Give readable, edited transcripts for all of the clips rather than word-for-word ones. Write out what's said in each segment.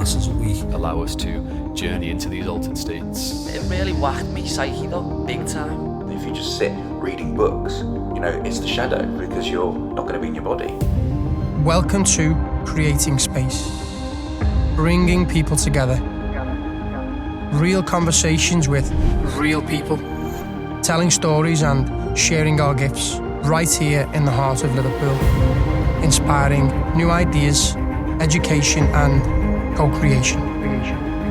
muscles a week. Allow us to journey into these altered states. It really whacked me psyche though, big time. If you just sit reading books, it's the shadow because you're not going to be in your body. Welcome to Creating Space, bringing people together. Real conversations with real people, telling stories and sharing our gifts right here in the heart of Liverpool, inspiring new ideas, education and co-creation.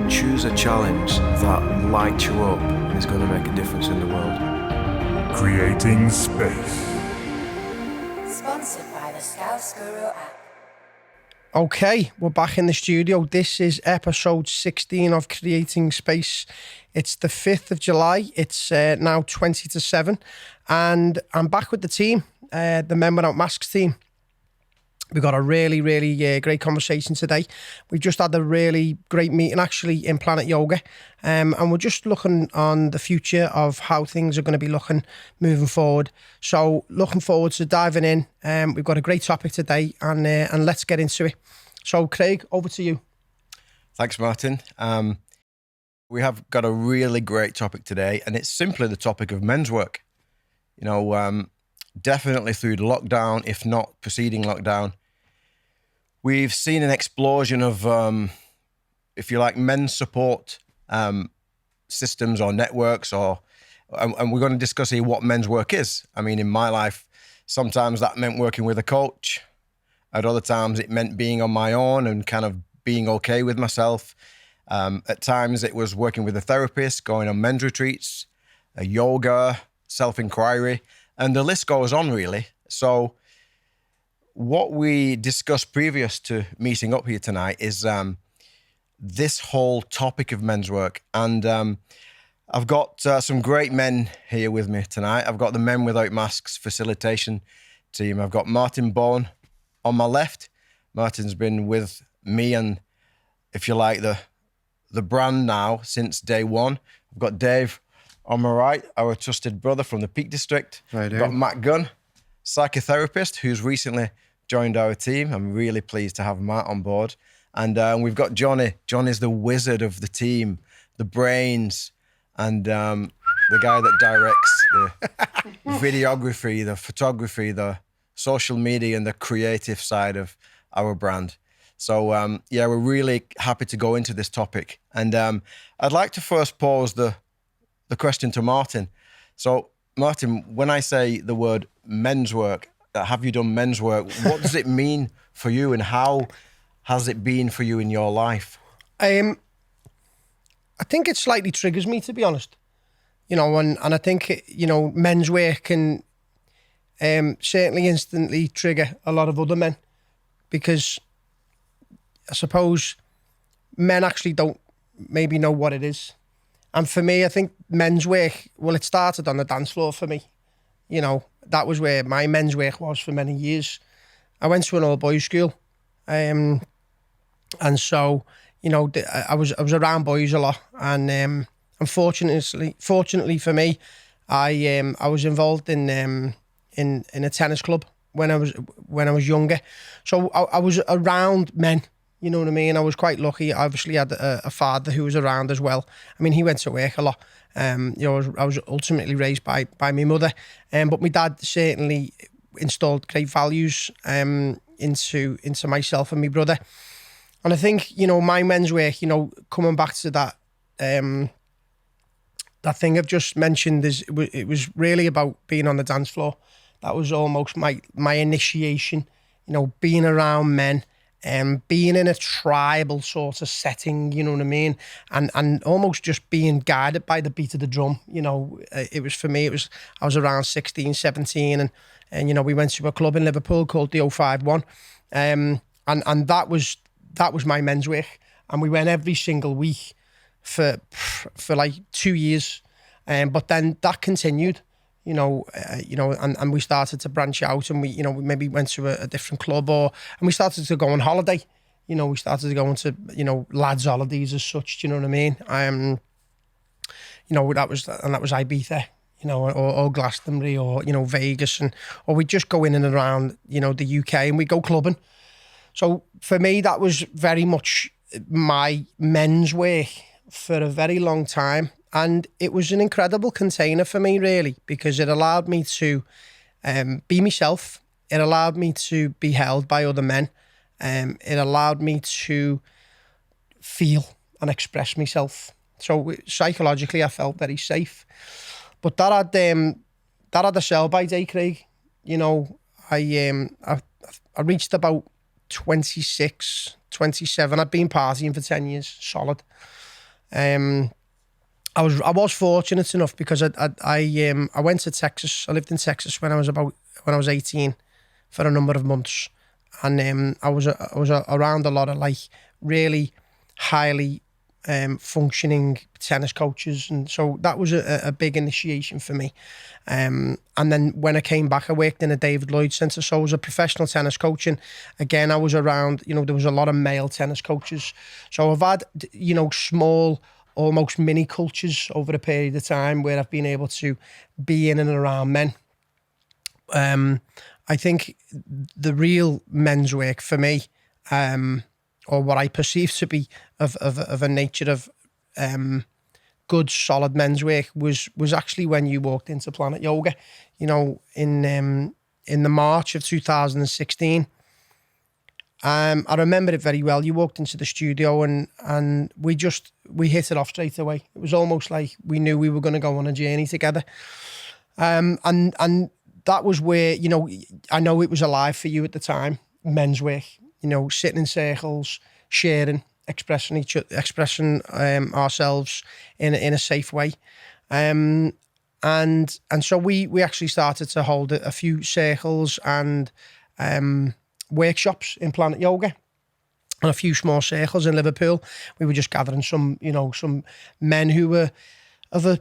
Choose a challenge that lights you up and is going to make a difference in the world. Creating Space. Sponsored by the Scouts Guru app. Okay, we're back in the studio. This is episode 16 of Creating Space. It's the 5th of July. It's now 20 to 7. And I'm back with the team, the Men Without Masks team. We've got a really great conversation today. We've just had a really great meeting actually in Planet Yoga. And we're just looking on the future of how things are going to be looking moving forward. So looking forward to diving in. We've got a great topic today and let's get into it. So Craig, over to you. Thanks, Martin. We have got a really great topic today, and it's simply the topic of men's work. Definitely through the lockdown, if not preceding lockdown, we've seen an explosion of, if you like, men's support systems or networks, and we're going to discuss here what men's work is. I mean, in my life, sometimes that meant working with a coach. At other times, it meant being on my own and kind of being okay with myself. At times, it was working with a therapist, going on men's retreats, yoga, self-inquiry, and the list goes on, really. So what we discussed previous to meeting up here tonight is this whole topic of men's work. And I've got some great men here with me tonight. I've got the Men Without Masks facilitation team. I've got Martin Bowen on my left. Martin's been with me and, if you like, the brand now since day one. I've got Dave on my right, our trusted brother from the Peak District. We've got Matt Gunn, psychotherapist, who's recently joined our team. I'm really pleased to have Matt on board. And we've got Johnny. Johnny's the wizard of the team, the brains, and the guy that directs the videography, the photography, the social media, and the creative side of our brand. So, we're really happy to go into this topic. And I'd like to first pose the question to Martin. So, Martin, when I say the word men's work, have you done men's work? What does it mean for you, and how has it been for you in your life? I think it slightly triggers me, to be honest. And I think, men's work can certainly instantly trigger a lot of other men, because I suppose men actually don't maybe know what it is. And for me, I think men's work, well, it started on the dance floor for me. That was where my men's work was for many years. I went to an all-boys school. And so, I was around boys a lot. And fortunately for me, I was involved in a tennis club when I was younger. So I was around men. You know what I mean? I was quite lucky. I obviously had a father who was around as well. I mean, he went to work a lot. I was ultimately raised by my mother. But my dad certainly installed great values into myself and my brother. And I think, my men's work, coming back to that that thing I've just mentioned, it was really about being on the dance floor. That was almost my initiation, being around men. Being in a tribal sort of setting, you know what I mean? And almost just being guided by the beat of the drum, it was for me, I was around 16, 17 and we went to a club in Liverpool called the 051. And that was my men's work. And we went every single week for like 2 years. But then that continued. And we started to branch out, and we maybe went to a different club, and we started to go on holiday. We started to go into, lads' holidays as such. Do you know what I mean? That was Ibiza, or Glastonbury, or Vegas, or we just go in and around, the UK, and we go clubbing. So for me, that was very much my men's work for a very long time. And it was an incredible container for me, really, because it allowed me to be myself. It allowed me to be held by other men. It allowed me to feel and express myself. So psychologically, I felt very safe. But that had a sell-by date, Craig. You know, I reached about 26, 27. I'd been partying for 10 years, solid. I was fortunate enough because I went to Texas. I lived in Texas when I was 18 for a number of months, and I was around a lot of like really highly functioning tennis coaches, and so that was a big initiation for me. And then when I came back, I worked in a David Lloyd Centre, so I was a professional tennis coach, and again I was around, you know, there was a lot of male tennis coaches, so I've had, you know, small, almost mini cultures over a period of time where I've been able to be in and around men. I think the real men's work for me, or what I perceive to be of a nature of good, solid men's work was actually when you walked into Planet Yoga, you know, in the March of 2016. I remember it very well. You walked into the studio and we hit it off straight away. It was almost like we knew we were going to go on a journey together. And that was where, you know, I know it was alive for you at the time, men's work, you know, sitting in circles, sharing, expressing ourselves in a safe way. And so we actually started to hold a few circles and workshops in Planet Yoga and a few small circles in Liverpool. We were just gathering some men who were of a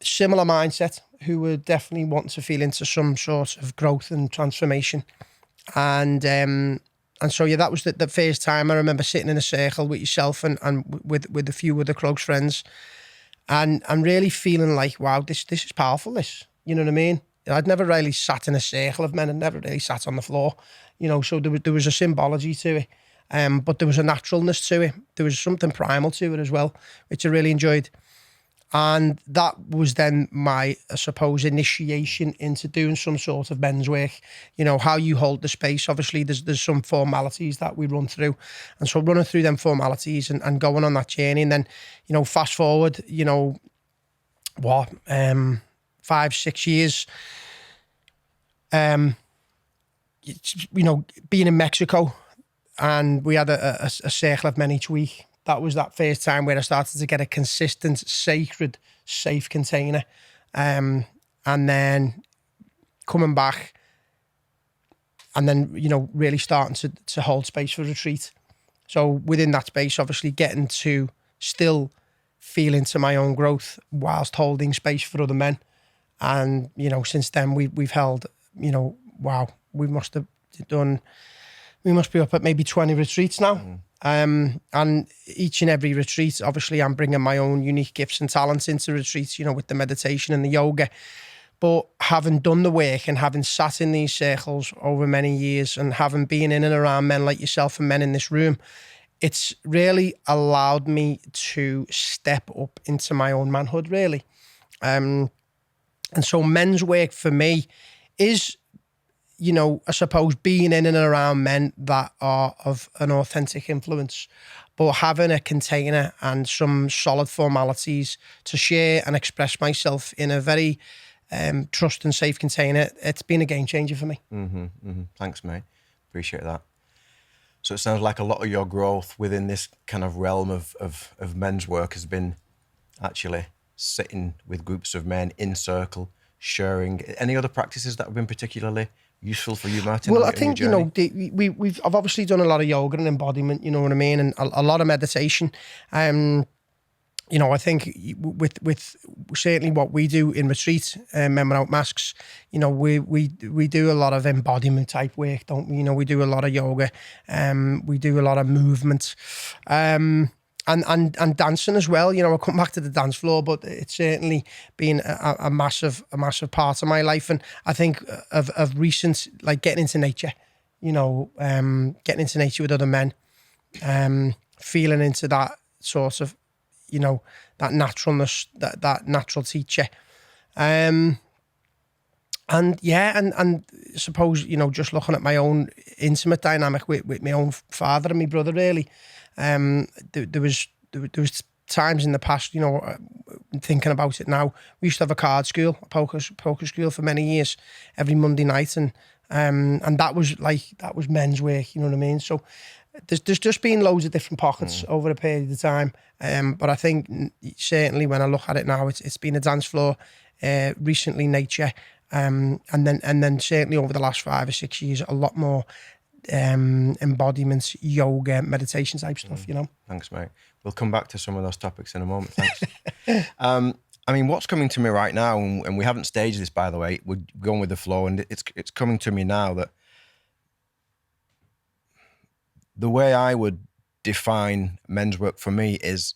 similar mindset, who were definitely wanting to feel into some sort of growth and transformation. And so, yeah, that was the first time I remember sitting in a circle with yourself and with a few other close friends and really feeling like, wow, this is powerful, this. You know what I mean? I'd never really sat in a circle of men. I'd never really sat on the floor, you know, so there was a symbology to it. But there was a naturalness to it. There was something primal to it as well, which I really enjoyed. And that was then my, I suppose, initiation into doing some sort of men's work. You know, how you hold the space. Obviously, there's some formalities that we run through. And so running through them formalities and going on that journey. And then, you know, fast forward, you know, 5-6 years, you know, being in Mexico, and we had a circle of men each week. That was that first time where I started to get a consistent, sacred, safe container. And then coming back and then, you know, really starting to hold space for retreat. So within that space, obviously getting to still feel into my own growth whilst holding space for other men. And, you know, since then we've held, you know, wow, we must be up at maybe 20 retreats now. And each and every retreat, obviously I'm bringing my own unique gifts and talents into retreats, you know, with the meditation and the yoga. But having done the work and having sat in these circles over many years and having been in and around men like yourself and men in this room, it's really allowed me to step up into my own manhood, really. And so men's work for me is, you know, I suppose being in and around men that are of an authentic influence, but having a container and some solid formalities to share and express myself in a very trust and safe container. It's been a game changer for me. Thanks, mate. Appreciate that. So it sounds like a lot of your growth within this kind of realm of men's work has been actually sitting with groups of men in circle, sharing. Any other practices that have been particularly useful for you, Martin? Well, I think, you know, I've obviously done a lot of yoga and embodiment, you know what I mean, and a lot of meditation. You know, I think with certainly what we do in retreat, Men Without Masks, you know, we do a lot of embodiment type work, don't we? You know, we do a lot of yoga, we do a lot of movement, and dancing as well. You know, I'll come back to the dance floor, but it's certainly been a massive part of my life. And I think of recent, like getting into nature, you know, getting into nature with other men, feeling into that sort of, you know, that naturalness, that natural teacher. And suppose, you know, just looking at my own intimate dynamic with my own father and my brother, really, there was times in the past, you know, thinking about it now, we used to have a card school, a poker school for many years, every Monday night, and that was men's work, you know what I mean? So there's just been loads of different pockets over a period of time, but I think certainly when I look at it now, it's been a dance floor, recently nature, and then certainly over the last 5 or 6 years, a lot more embodiments, yoga, meditation type stuff, you know. Thanks, mate. We'll come back to some of those topics in a moment. Thanks. I mean, what's coming to me right now, and we haven't staged this, by the way, we're going with the flow, and it's coming to me now that the way I would define men's work for me is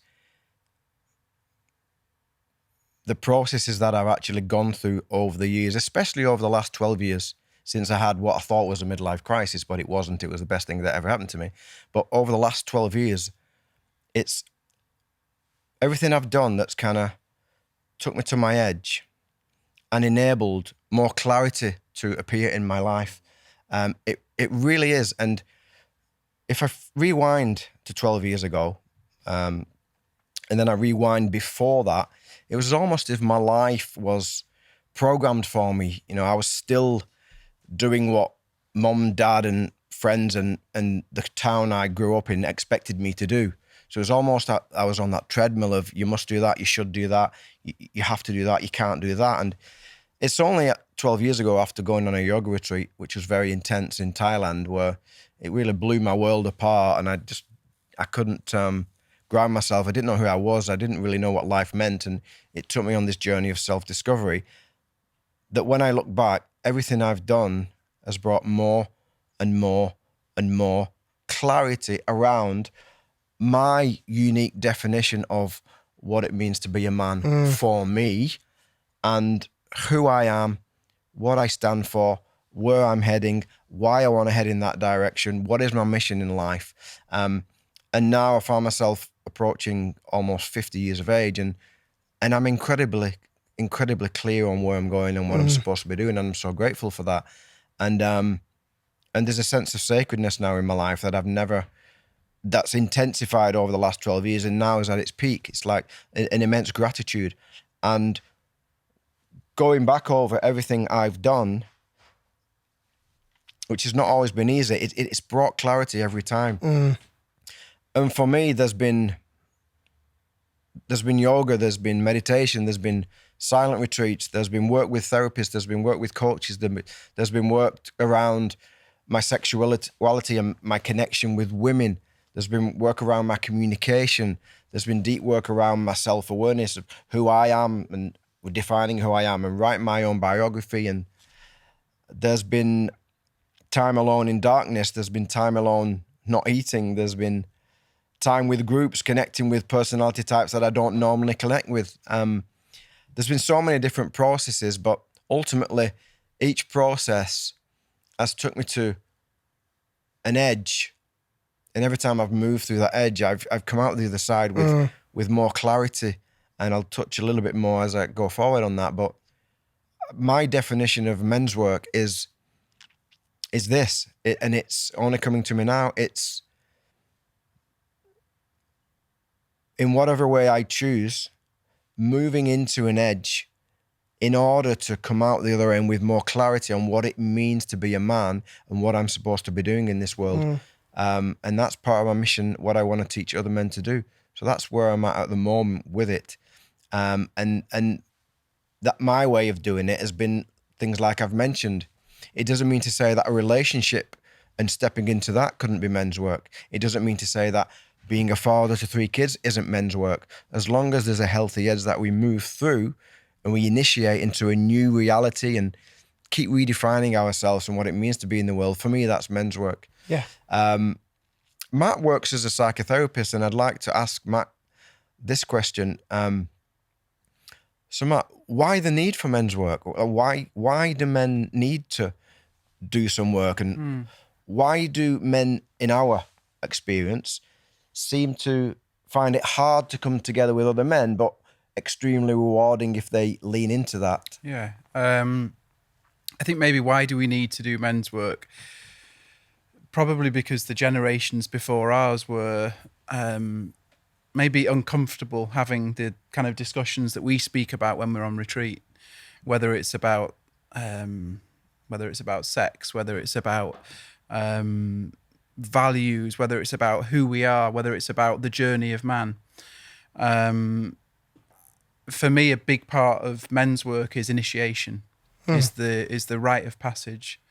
the processes that I've actually gone through over the years, especially over the last 12 years, since I had what I thought was a midlife crisis, but it wasn't. It was the best thing that ever happened to me. But over the last 12 years, it's everything I've done that's kind of took me to my edge and enabled more clarity to appear in my life. It really is. And if I rewind to 12 years ago, and then I rewind before that, it was almost as if my life was programmed for me. You know, I was still doing what mom, dad, and friends and the town I grew up in expected me to do. So it was almost that I was on that treadmill of you must do that, you should do that, you have to do that, you can't do that. And it's only 12 years ago after going on a yoga retreat, which was very intense in Thailand, where it really blew my world apart, and I couldn't ground myself. I didn't know who I was. I didn't really know what life meant, and it took me on this journey of self-discovery that when I look back, everything I've done has brought more and more and more clarity around my unique definition of what it means to be a man for me, and who I am, what I stand for, where I'm heading, why I want to head in that direction, what is my mission in life. And now I find myself approaching almost 50 years of age, and I'm incredibly clear on where I'm going and what I'm supposed to be doing, and I'm so grateful for that. And there's a sense of sacredness now in my life that's intensified over the last 12 years, and now is at its peak. It's like an immense gratitude. And going back over everything I've done, which has not always been easy, it's brought clarity every time. And for me, there's been yoga, there's been meditation, there's been silent retreats, there's been work with therapists, there's been work with coaches, there's been work around my sexuality and my connection with women. There's been work around my communication. There's been deep work around my self-awareness of who I am and defining who I am and writing my own biography. And there's been time alone in darkness. There's been time alone not eating. There's been time with groups, connecting with personality types that I don't normally connect with. There's been so many different processes, but ultimately each process has took me to an edge. And every time I've moved through that edge, I've come out the other side with more clarity. And I'll touch a little bit more as I go forward on that. But my definition of men's work is this, and it's only coming to me now. It's in whatever way I choose, moving into an edge in order to come out the other end with more clarity on what it means to be a man and what I'm supposed to be doing in this world. And that's part of my mission, what I want to teach other men to do. So that's where I'm at the moment with it. And that my way of doing it has been things like I've mentioned. It doesn't mean to say that a relationship and stepping into that couldn't be men's work. It doesn't mean to say that being a father to 3 kids isn't men's work. As long as there's a healthy edge that we move through and we initiate into a new reality and keep redefining ourselves and what it means to be in the world, for me, that's men's work. Yeah. Matt works as a psychotherapist, and I'd like to ask Matt this question. So Matt, why the need for men's work? Why do men need to do some work? And why do men, in our experience, seem to find it hard to come together with other men, but extremely rewarding if they lean into that. Yeah. I think maybe why do we need to do men's work? Probably because the generations before ours were maybe uncomfortable having the kind of discussions that we speak about when we're on retreat, whether it's about sex, whether it's about values, whether it's about who we are, whether it's about the journey of man. For me, a big part of men's work is initiation, is the rite of passage.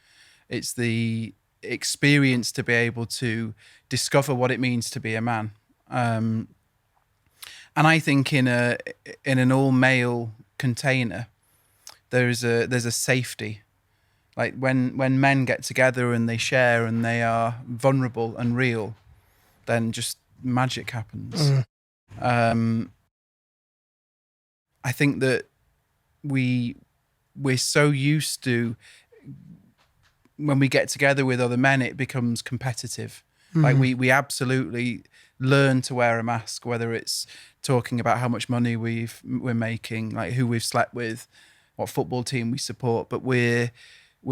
It's the experience to be able to discover what it means to be a man. And I think in an all male container, there's a safety. Like when men get together and they share and they are vulnerable and real, then just magic happens. I think that we're so used to, when we get together with other men, it becomes competitive. Like we absolutely learn to wear a mask, whether it's talking about how much money we're making, like who we've slept with, what football team we support, but we're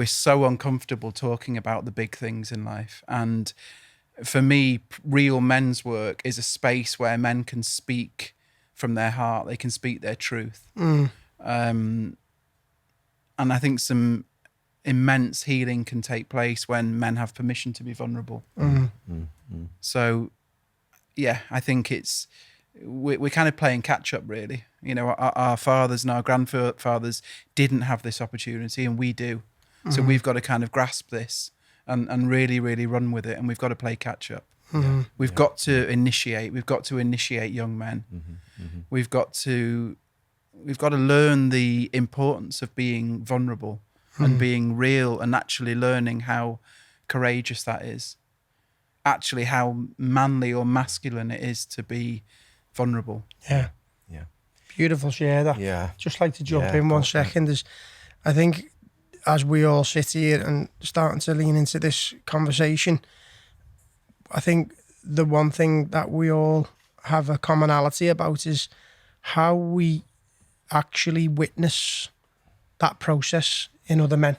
so uncomfortable talking about the big things in life. And for me, real men's work is a space where men can speak from their heart. They can speak their truth. And I think some immense healing can take place when men have permission to be vulnerable. So, yeah, I think we're kind of playing catch up, really. You know, our fathers and our grandfathers didn't have this opportunity, and we do. So we've got to kind of grasp this and really, really run with it, and we've got to play catch up. We've got to initiate. We've got to initiate young men. We've got to learn the importance of being vulnerable and being real, and actually learning how courageous that is. Actually, how manly or masculine it is to be vulnerable. Yeah. Beautiful share that. Yeah. Just like to jump in 1 second. I think as we all sit here and starting to lean into this conversation, I think the one thing that we all have a commonality about is how we actually witness that process in other men,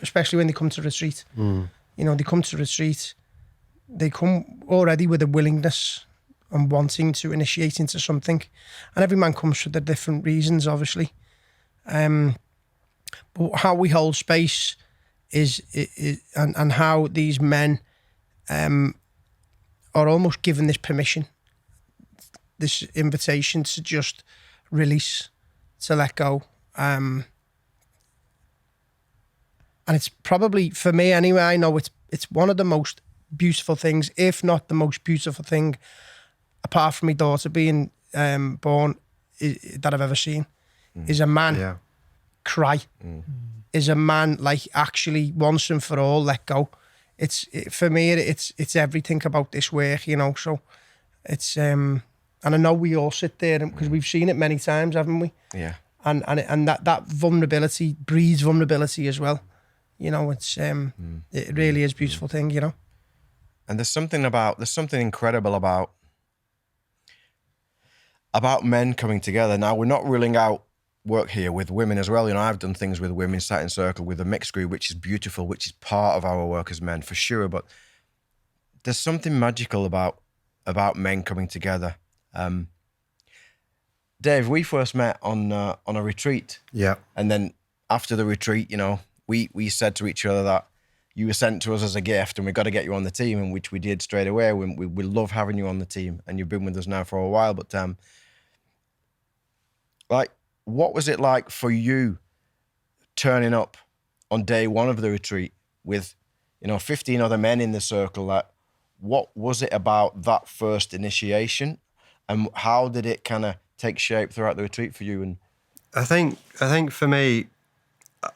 especially when they come to retreat. You know, they come to retreat, they come already with a willingness and wanting to initiate into something, and every man comes for the different reasons, obviously. But how we hold space is and how these men are almost given this permission, this invitation to just release, to let go. And it's probably, for me anyway, I know it's one of the most beautiful things, if not the most beautiful thing, apart from my daughter being born, that I've ever seen, is a man cry. Is a man like actually once and for all let go. For me, it's everything about this work, you know. So it's and I know we all sit there because we've seen it many times, haven't we? Yeah. And that vulnerability breeds vulnerability as well. You know, it really is a beautiful thing, you know. And there's something incredible about men coming together. Now, we're not ruling out work here with women as well. You know, I've done things with women, sat in circle with a mixed group, which is beautiful, which is part of our work as men for sure. But there's something magical about men coming together. Dave, we first met on a retreat. Yeah. And then after the retreat, you know, we said to each other that you were sent to us as a gift and we got to get you on the team, and which we did straight away. We love having you on the team, and you've been with us now for a while. But like, what was it like for you turning up on day one of the retreat with, 15 other men in the circle? Like, what was it about that first initiation, and how did it kind of take shape throughout the retreat for you? And I think for me,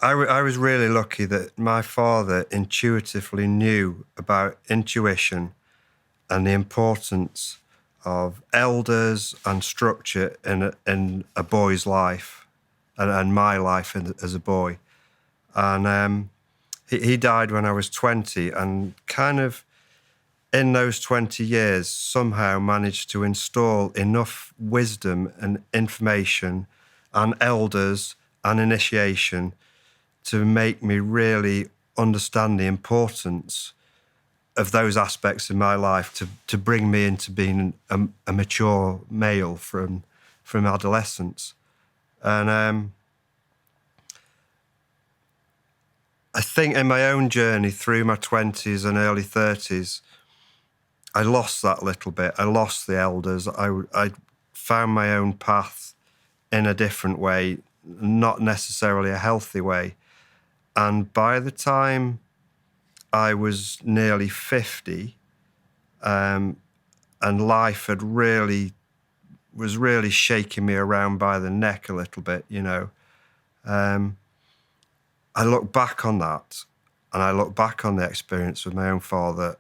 I was really lucky that my father intuitively knew about intuition and the importance of elders and structure in a boy's life and my life as a boy. And he died when I was 20, and kind of in those 20 years, somehow managed to install enough wisdom and information and elders and initiation to make me really understand the importance of those aspects in my life to bring me into being a mature male from adolescence. And I think in my own journey through my 20s and early 30s, I lost that little bit. I lost the elders. I found my own path in a different way, not necessarily a healthy way. And by the time I was nearly 50, and life was really shaking me around by the neck a little bit, you know. I look back on that, and I look back on the experience with my own father,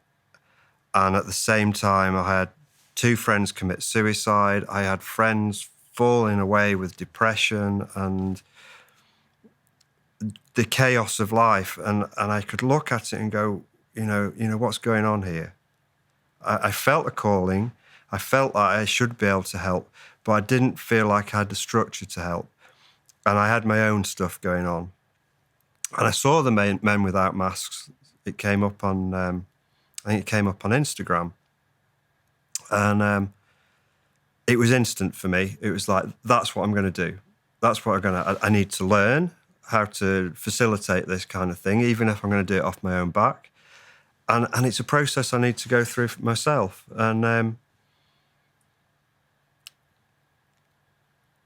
and at the same time, I had 2 friends commit suicide. I had friends falling away with depression and the chaos of life, and I could look at it and go, you know, what's going on here? I felt a calling. I felt like I should be able to help, but I didn't feel like I had the structure to help. And I had my own stuff going on. And I saw the Men Without Masks. It came up on, I think it came up on Instagram. And it was instant for me. It was like, that's what I'm going to do. That's what I need to learn how to facilitate this kind of thing, even if I'm going to do it off my own back. And it's a process I need to go through myself. And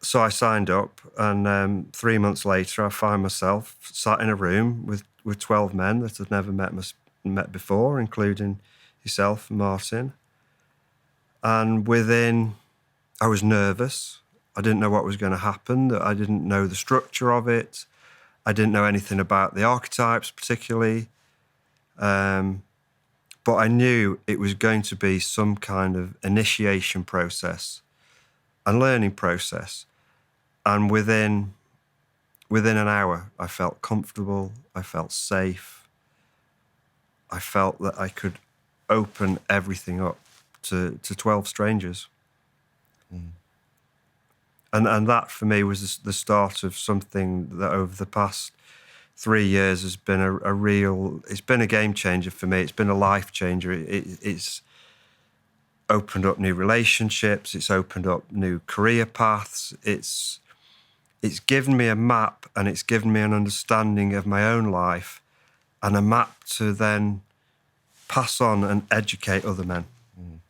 so I signed up, and 3 months later, I find myself sat in a room with 12 men that I'd never met before, including yourself, Martin. And I was nervous. I didn't know what was going to happen. I didn't know the structure of it. I didn't know anything about the archetypes particularly. But I knew it was going to be some kind of initiation process and learning process. And within an hour, I felt comfortable, I felt safe. I felt that I could open everything up to 12 strangers. Mm. And that for me was the start of something that over the past 3 years has been it's been a game changer for me. It's been a life changer. It's opened up new relationships. It's opened up new career paths. It's given me a map, and it's given me an understanding of my own life and a map to then pass on and educate other men. Mm.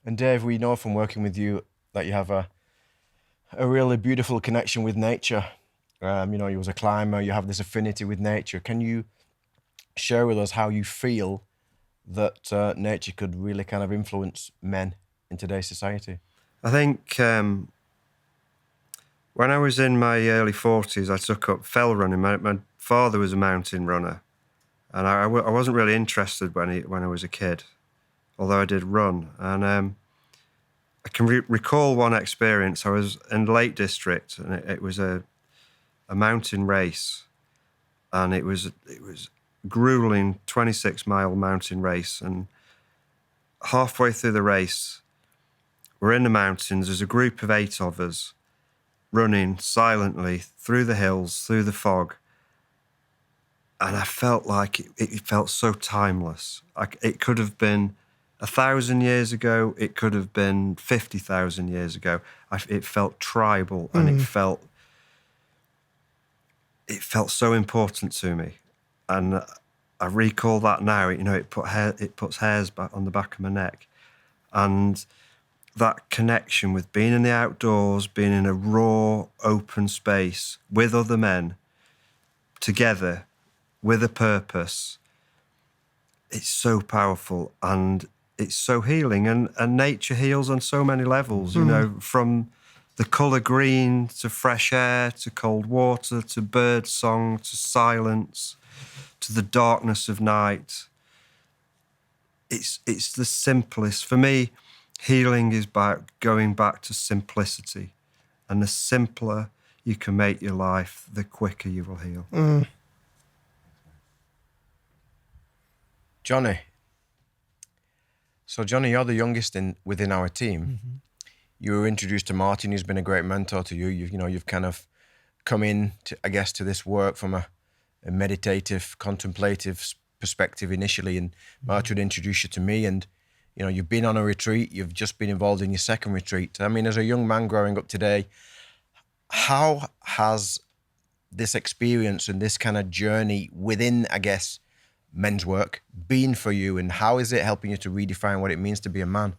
And Dave, we know from working with you that you have a really beautiful connection with nature. You was a climber, you have this affinity with nature. Can you share with us how you feel that nature could really kind of influence men in today's society? I think when I was in my early 40s, I took up fell running. My father was a mountain runner, and I wasn't really interested when I was a kid, although I did run. And I can recall one experience. I was in the Lake District, and it was a mountain race, and it was grueling 26-mile mountain race. And halfway through the race, we're in the mountains. There's a group of 8 of us running silently through the hills, through the fog. And I felt like it felt so timeless. Like it could have been 1,000 years ago. It could have been 50,000 years ago. It felt tribal, and it felt so important to me. And I recall that now. It puts hairs back on the back of my neck. And that connection with being in the outdoors, being in a raw, open space with other men, together, with a purpose, it's so powerful, and it's so healing. And nature heals on so many levels, from the colour green to fresh air to cold water to bird song to silence to the darkness of night. It's the simplest. For me, healing is about going back to simplicity. And the simpler you can make your life, the quicker you will heal. Mm. Johnny, So, Johnny, you're the youngest within our team. You were introduced to Martin, who's been a great mentor to you. You've kind of come in, to this work from a meditative, contemplative perspective initially, and Martin introduced you to me, and you've been on a retreat. You've just been involved in your second retreat. I mean, as a young man growing up today, how has this experience and this kind of journey within, I guess, men's work been for you, and how is it helping you to redefine what it means to be a man?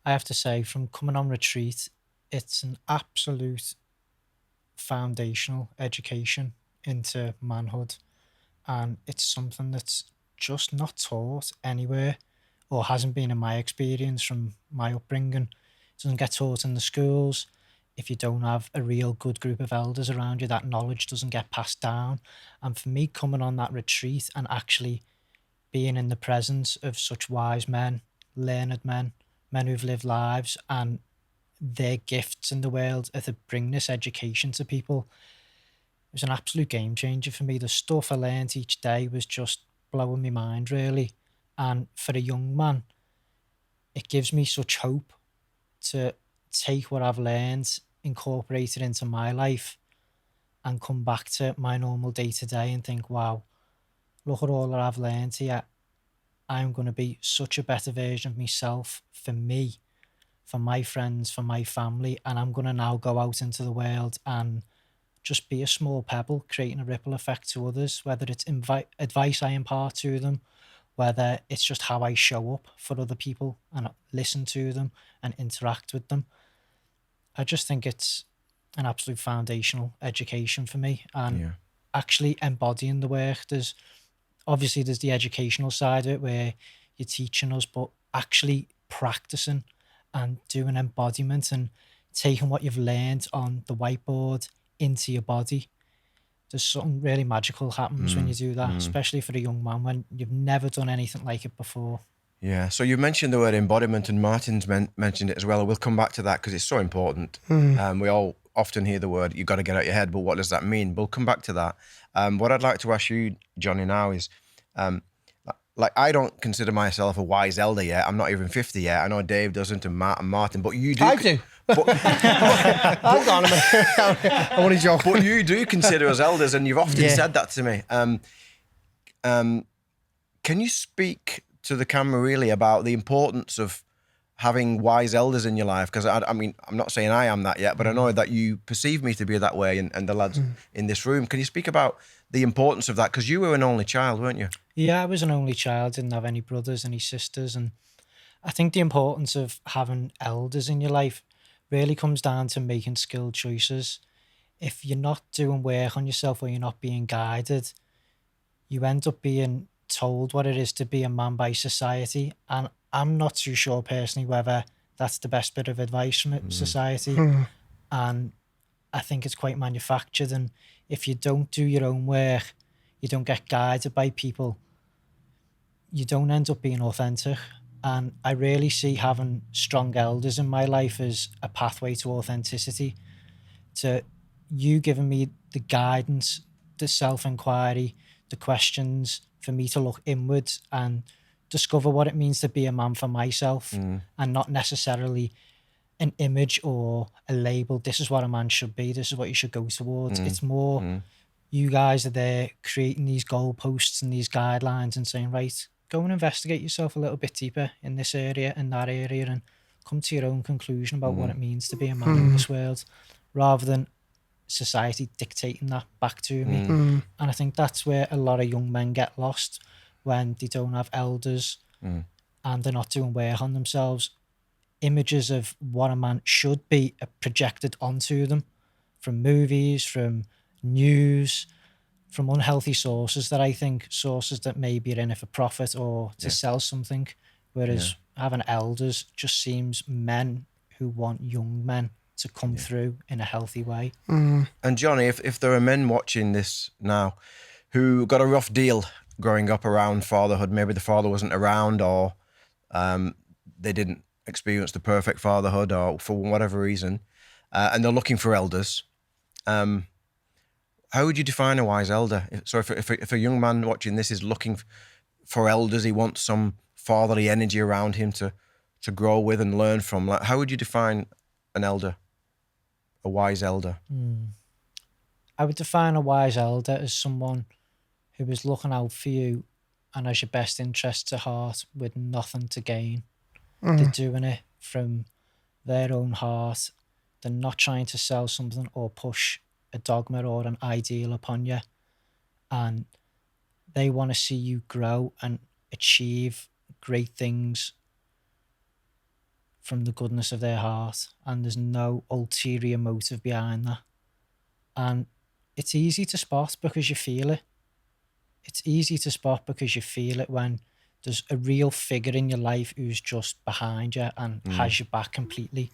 I have to say, from coming on retreat, it's an absolute foundational education into manhood, and it's something that's just not taught anywhere, or hasn't been in my experience from my upbringing. It doesn't get taught in the schools. If you don't have a real good group of elders around you, that knowledge doesn't get passed down. And for me, coming on that retreat and actually being in the presence of such wise men, learned men who've lived lives, and their gifts in the world to bring this education to people, it was an absolute game changer for me. The stuff I learned each day was just blowing my mind, really. And for a young man, it gives me such hope to take what I've learned, incorporate it into my life, and come back to my normal day-to-day and think, wow, look at all that I've learned here. I'm going to be such a better version of myself for me, for my friends, for my family, and I'm going to now go out into the world and just be a small pebble, creating a ripple effect to others, whether it's advice I impart to them, whether it's just how I show up for other people and listen to them and interact with them. I just think it's an absolute foundational education for me, and actually embodying the work. There's the educational side of it where you're teaching us, but actually practicing and doing embodiment and taking what you've learned on the whiteboard into your body. There's something really magical happens when you do that, especially for a young man when you've never done anything like it before. Yeah, so you mentioned the word embodiment, and Martin's mentioned it as well. We'll come back to that because it's so important. We all often hear the word, you've got to get out your head, but what does that mean? We'll come back to that. What I'd like to ask you, Johnny, now is, I don't consider myself a wise elder yet. I'm not even 50 yet. I know Dave doesn't, and Martin, but you do. I do. Hang on a minute. I want to joke. But you do consider us elders, and you've often said that to me. Can you speak to the camera really about the importance of having wise elders in your life? Because I mean, I'm not saying I am that yet, but I know that you perceive me to be that way, and the lads in this room. Can you speak about the importance of that? Because you were an only child, weren't you? Yeah, I was an only child, didn't have any brothers, any sisters. And I think the importance of having elders in your life really comes down to making skilled choices. If you're not doing work on yourself or you're not being guided, you end up being told what it is to be a man by society. And I'm not too sure personally whether that's the best bit of advice from society. And I think it's quite manufactured. And if you don't do your own work, you don't get guided by people, you don't end up being authentic. And I really see having strong elders in my life as a pathway to authenticity, to you giving me the guidance, the self-inquiry, the questions for me to look inwards and discover what it means to be a man for myself, and not necessarily an image or a label. This is what a man should be. This is what you should go towards. It's more you guys are there creating these goalposts and these guidelines and saying, right, go and investigate yourself a little bit deeper in this area and that area and come to your own conclusion about what it means to be a man in this world, rather than society dictating that back to me. And I think that's where a lot of young men get lost, when they don't have elders and they're not doing work on themselves. Images of what a man should be are projected onto them from movies, from news, from unhealthy sources that I think, sources that maybe are in it for profit or to sell something, whereas having elders just seems men who want young men to come through in a healthy way. And Johnny, if there are men watching this now who got a rough deal growing up around fatherhood, maybe the father wasn't around, or they didn't experience the perfect fatherhood, or for whatever reason, and they're looking for elders, how would you define a wise elder? So if a young man watching this is looking, for elders. He wants some fatherly energy around him to grow with and learn from. Like, how would you define an elder, a wise elder? I would define a wise elder as someone who is looking out for you and has your best interests at heart with nothing to gain. They're doing it from their own heart. They're not trying to sell something or push a dogma or an ideal upon you. And they want to see you grow and achieve great things from the goodness of their heart. And there's no ulterior motive behind that. And it's easy to spot because you feel it. It's easy to spot because you feel it when there's a real figure in your life who's just behind you and has your back completely.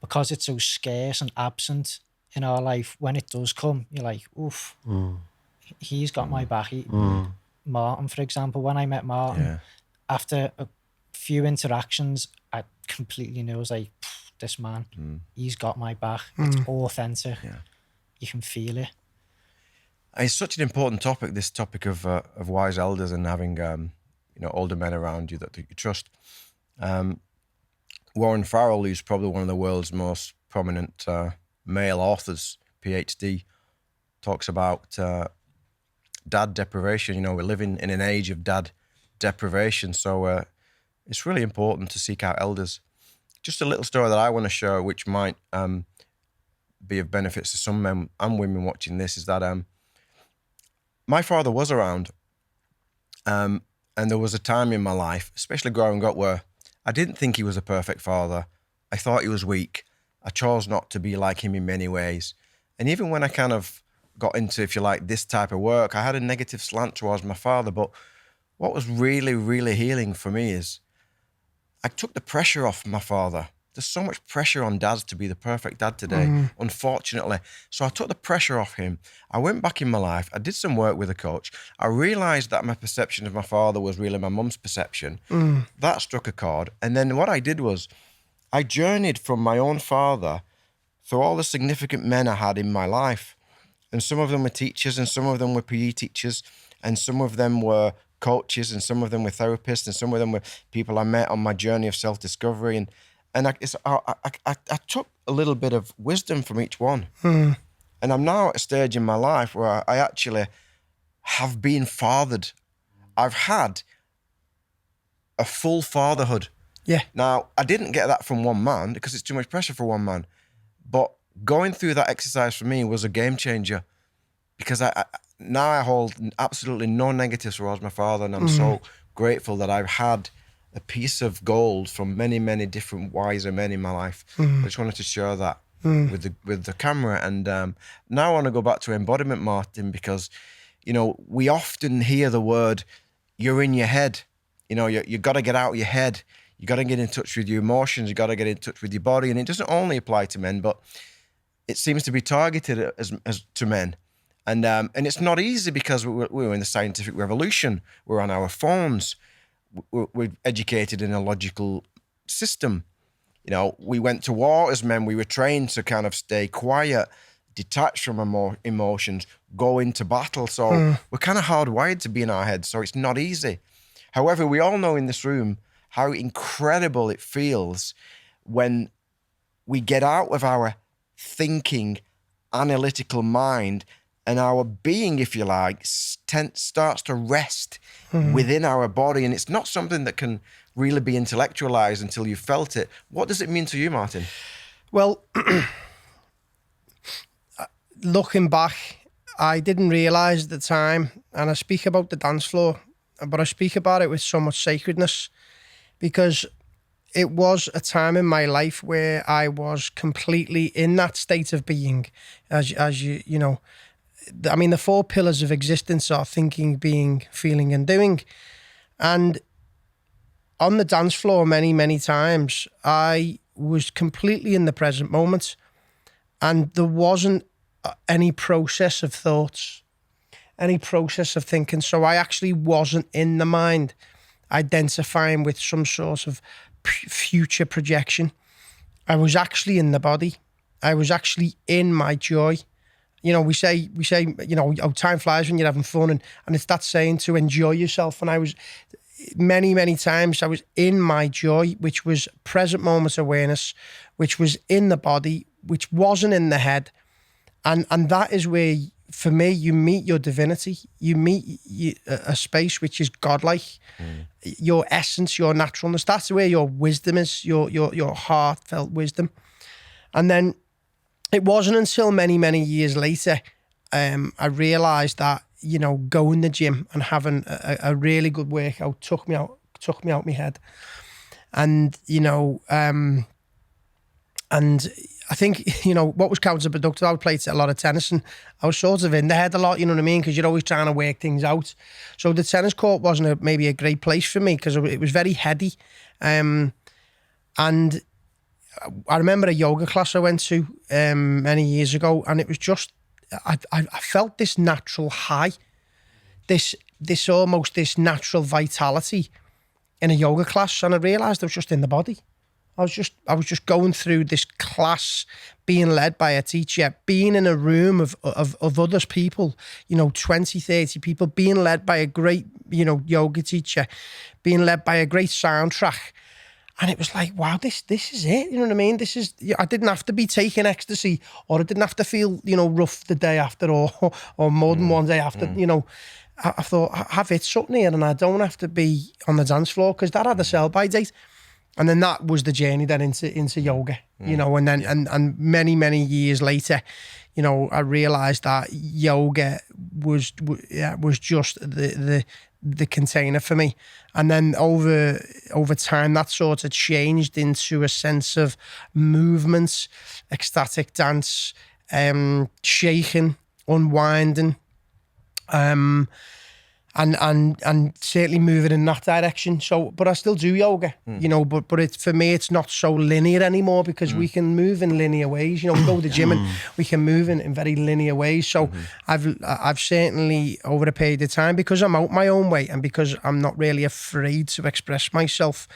Because it's so scarce and absent in our life, when it does come, you're like, oof, he's got my back. Martin, for example, when I met Martin, after a few interactions, I completely knew, I was like, this man, he's got my back. It's authentic. You can feel it. It's such an important topic, this topic of wise elders and having older men around you that you trust. Warren Farrell, who's probably one of the world's most prominent male authors, PhD, talks about dad deprivation. We're living in an age of dad deprivation, so it's really important to seek out elders. Just a little story that I want to share, which might be of benefits to some men and women watching this, is that my father was around, and there was a time in my life, especially growing up, where I didn't think he was a perfect father. I thought he was weak. I chose not to be like him in many ways. And even when I kind of got into, if you like, this type of work, I had a negative slant towards my father. But what was really, really healing for me is I took the pressure off my father. There's so much pressure on dads to be the perfect dad today, unfortunately. So I took the pressure off him. I went back in my life. I did some work with a coach. I realised that my perception of my father was really my mum's perception. That struck a chord. And then what I did was I journeyed from my own father through all the significant men I had in my life. And some of them were teachers, and some of them were PE teachers, and some of them were coaches, and some of them were therapists, and some of them were people I met on my journey of self-discovery. And I took a little bit of wisdom from each one. And I'm now at a stage in my life where I actually have been fathered. I've had a full fatherhood. Yeah. Now, I didn't get that from one man because it's too much pressure for one man. But going through that exercise for me was a game changer, because now I hold absolutely no negatives towards my father, and I'm so grateful that I've had a piece of gold from many, many different wiser men in my life. I just wanted to share that with the camera. And now I want to go back to embodiment, Martin, because, we often hear the word, you're in your head. You got to get out of your head. You got to get in touch with your emotions. You got to get in touch with your body. And it doesn't only apply to men, but it seems to be targeted as to men. And it's not easy because we're in the scientific revolution. We're on our phones. We're educated in a logical system. We went to war as men. We were trained to kind of stay quiet, detached from our emotions, go into battle. So we're kind of hardwired to be in our heads. So it's not easy. However, we all know in this room how incredible it feels when we get out of our thinking, analytical mind, and our being, if you like, starts to rest within our body. And it's not something that can really be intellectualized until you've felt it. What does it mean to you, Martin? Well, looking back, I didn't realise at the time, and I speak about the dance floor, but I speak about it with so much sacredness, because it was a time in my life where I was completely in that state of being, as you know. I mean, the 4 pillars of existence are thinking, being, feeling, and doing. And on the dance floor many, many times, I was completely in the present moment, and there wasn't any process of thoughts, any process of thinking. So I actually wasn't in the mind, identifying with some sort of future projection. I was actually in the body. I was actually in my joy. You know, we say, you know, oh, time flies when you're having fun, and it's that saying to enjoy yourself. And I was many times I was in my joy, which was present moment awareness, which was in the body, which wasn't in the head, and that is where, for me, you meet your divinity. You meet a space which is godlike, your essence, your naturalness. That's where your wisdom is, your heartfelt wisdom. And then it wasn't until many years later, I realised that, you know, going to the gym and having a really good workout took me out my head. And, you know, and I think, you know, what was counterproductive, I played a lot of tennis and I was sort of in the head a lot, you know what I mean? Because you're always trying to work things out. So the tennis court wasn't maybe a great place for me because it was very heady. And I remember a yoga class I went to many years ago, and it was just, I felt this natural high, this natural vitality in a yoga class, and I realised I was just in the body. I was just going through this class, being led by a teacher, being in a room of other people, you know, 20, 30 people, being led by a great, you know, yoga teacher, being led by a great soundtrack. And it was like, wow, this is it. You know what I mean? I didn't have to be taking ecstasy, or I didn't have to feel, you know, rough the day after, or more than one day after, you know. I thought, I have it something here, and I don't have to be on the dance floor, because that had a sell-by date. And then that was the journey then into yoga, you know, and then and many years later, you know, I realised that yoga was just the container for me. And then over time, that sort of changed into a sense of movement, ecstatic dance, shaking, unwinding, and certainly moving in that direction. So, but I still do yoga, you know, but it's, for me, it's not so linear anymore, because we can move in linear ways. You know, we go to the gym and we can move in very linear ways. So I've certainly, over a period of time, because I'm out my own way and because I'm not really afraid to express myself,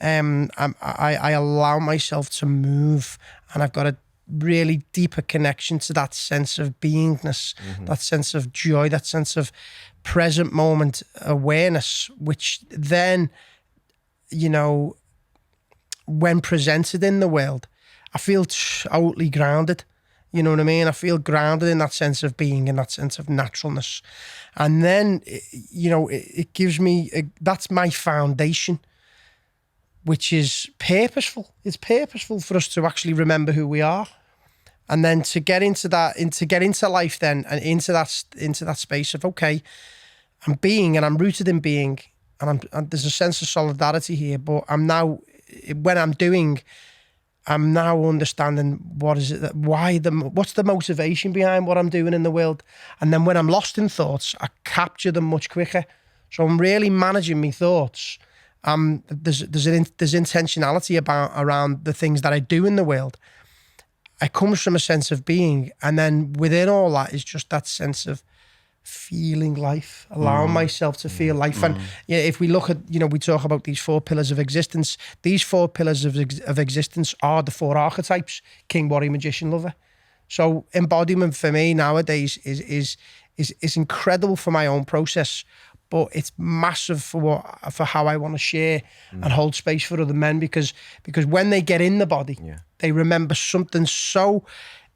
I allow myself to move, and I've got a really deeper connection to that sense of beingness, that sense of joy, that sense of present moment awareness, which then, you know, when presented in the world, I feel totally grounded. You know what I mean? I feel grounded in that sense of being, in that sense of naturalness. And then, you know, it gives me, that's my foundation, which is purposeful. It's purposeful for us to actually remember who we are. And then to get into that, to get into life then, and into that space of, okay, I'm being, and I'm rooted in being, and there's a sense of solidarity here, but I'm now, when I'm doing, I'm now understanding what's the motivation behind what I'm doing in the world. And then when I'm lost in thoughts, I capture them much quicker. So I'm really managing my thoughts. There's intentionality around the things that I do in the world. It comes from a sense of being, and then within all that is just that sense of feeling life, allowing myself to feel life. And yeah, if we look at, you know, we talk about these 4 pillars of existence. These 4 pillars of existence are the 4 archetypes: king, warrior, magician, lover. So embodiment for me nowadays is incredible for my own process, but it's massive for how I want to share and hold space for other men, because when they get in the body, they remember something so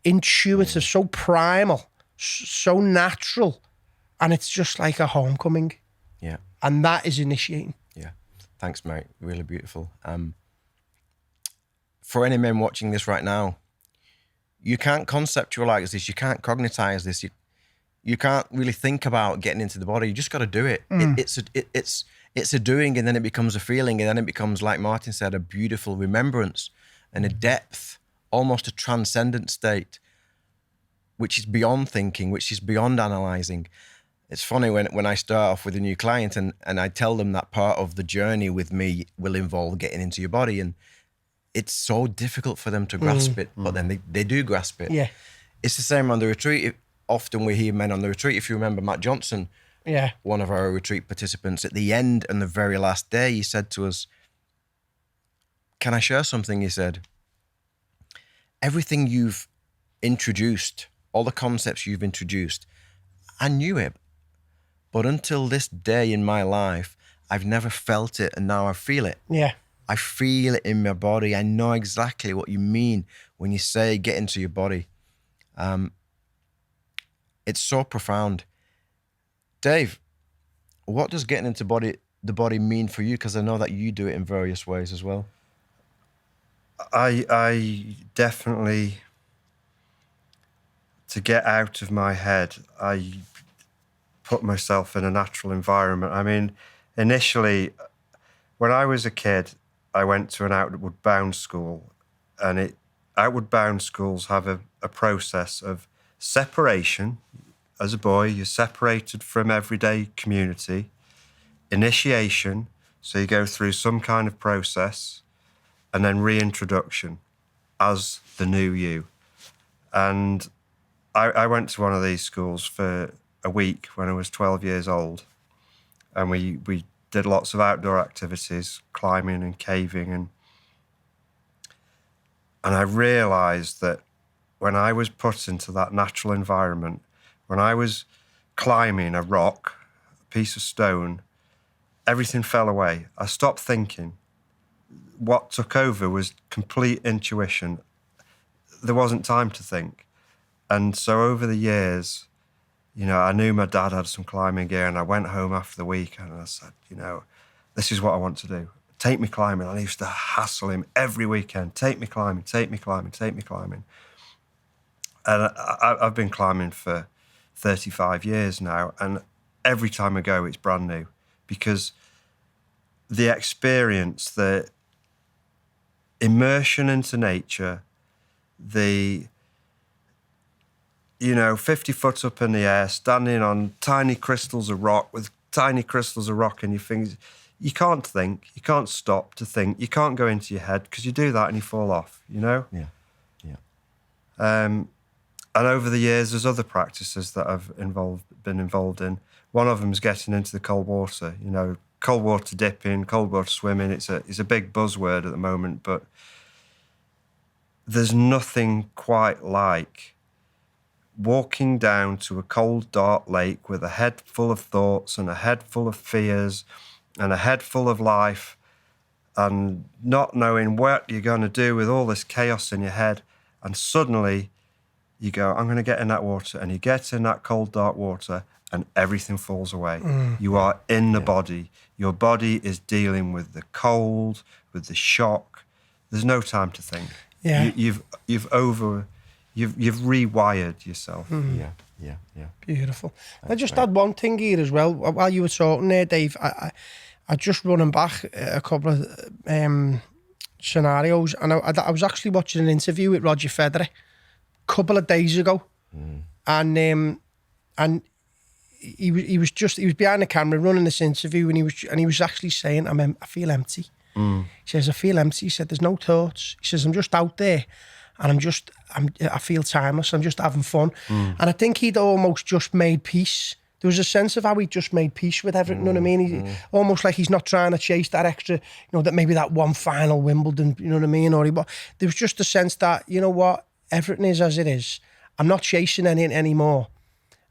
intuitive, so primal, so natural, and it's just like a homecoming. Yeah. And that is initiating. Yeah. Thanks, mate. Really beautiful. For any men watching this right now, you can't conceptualize this, you can't cognitize this, you can't really think about getting into the body. You just got to do it. It's a doing, and then it becomes a feeling, and then it becomes, like Martin said, a beautiful remembrance and a depth, almost a transcendent state, which is beyond thinking, which is beyond analyzing. It's funny when I start off with a new client and I tell them that part of the journey with me will involve getting into your body, and it's so difficult for them to grasp it, but then they do grasp it. Yeah. It's the same on the retreat. Often we hear men on the retreat. If you remember Matt Johnson, one of our retreat participants, at the end and the very last day, he said to us, "Can I share something?" He said, "Everything you've introduced all the concepts you've introduced, I knew it. But until this day in my life, I've never felt it, and now I feel it. Yeah. I feel it in my body. I know exactly what you mean when you say get into your body. It's so profound. Dave, what does getting into the body mean for you? Because I know that you do it in various ways as well. I definitely, to get out of my head, I put myself in a natural environment. I mean, initially, when I was a kid, I went to an outward bound school, and outward bound schools have a process of separation. As a boy, you're separated from everyday community, initiation, so you go through some kind of process, and then reintroduction as the new you. And I went to one of these schools for a week when I was 12 years old, and we did lots of outdoor activities, climbing and caving, and I realised that when I was put into that natural environment, when I was climbing a rock, a piece of stone, everything fell away. I stopped thinking. What took over was complete intuition. There wasn't time to think. And so over the years, you know, I knew my dad had some climbing gear, and I went home after the week and I said, you know, this is what I want to do. Take me climbing. I used to hassle him every weekend. Take me climbing, take me climbing, take me climbing. And I've been climbing for 35 years now, and every time I go, it's brand new, because the experience, the immersion into nature, the, you know, 50 foot up in the air, standing on tiny crystals of rock with tiny crystals of rock in your fingers. You can't think. You can't stop to think. You can't go into your head, because you do that and you fall off, you know? Yeah, yeah. And over the years, there's other practices that I've been involved in. One of them is getting into the cold water, you know, cold water dipping, cold water swimming. It's a big buzzword at the moment, but there's nothing quite like walking down to a cold, dark lake with a head full of thoughts and a head full of fears and a head full of life, and not knowing what you're going to do with all this chaos in your head. And suddenly you go, I'm going to get in that water, and you get in that cold, dark water, and everything falls away. You are in the body. Your body is dealing with the cold, with the shock. There's no time to think. Yeah. You've rewired yourself. Yeah. Beautiful. I just had one thing here as well. While you were talking there, Dave, I just running back a couple of scenarios, and I was actually watching an interview with Roger Federer a couple of days ago, and he was behind the camera running this interview, and he was actually saying, I feel empty. He says, I feel empty. He said, there's no thoughts. He says, I'm just out there, and I feel timeless. I'm just having fun. And I think he'd almost just made peace. There was a sense of how he just made peace with everything, you know what I mean? Almost like he's not trying to chase that extra, you know, that maybe that one final Wimbledon, you know what I mean? But there was just a sense that, you know what, everything is as it is. I'm not chasing anything anymore.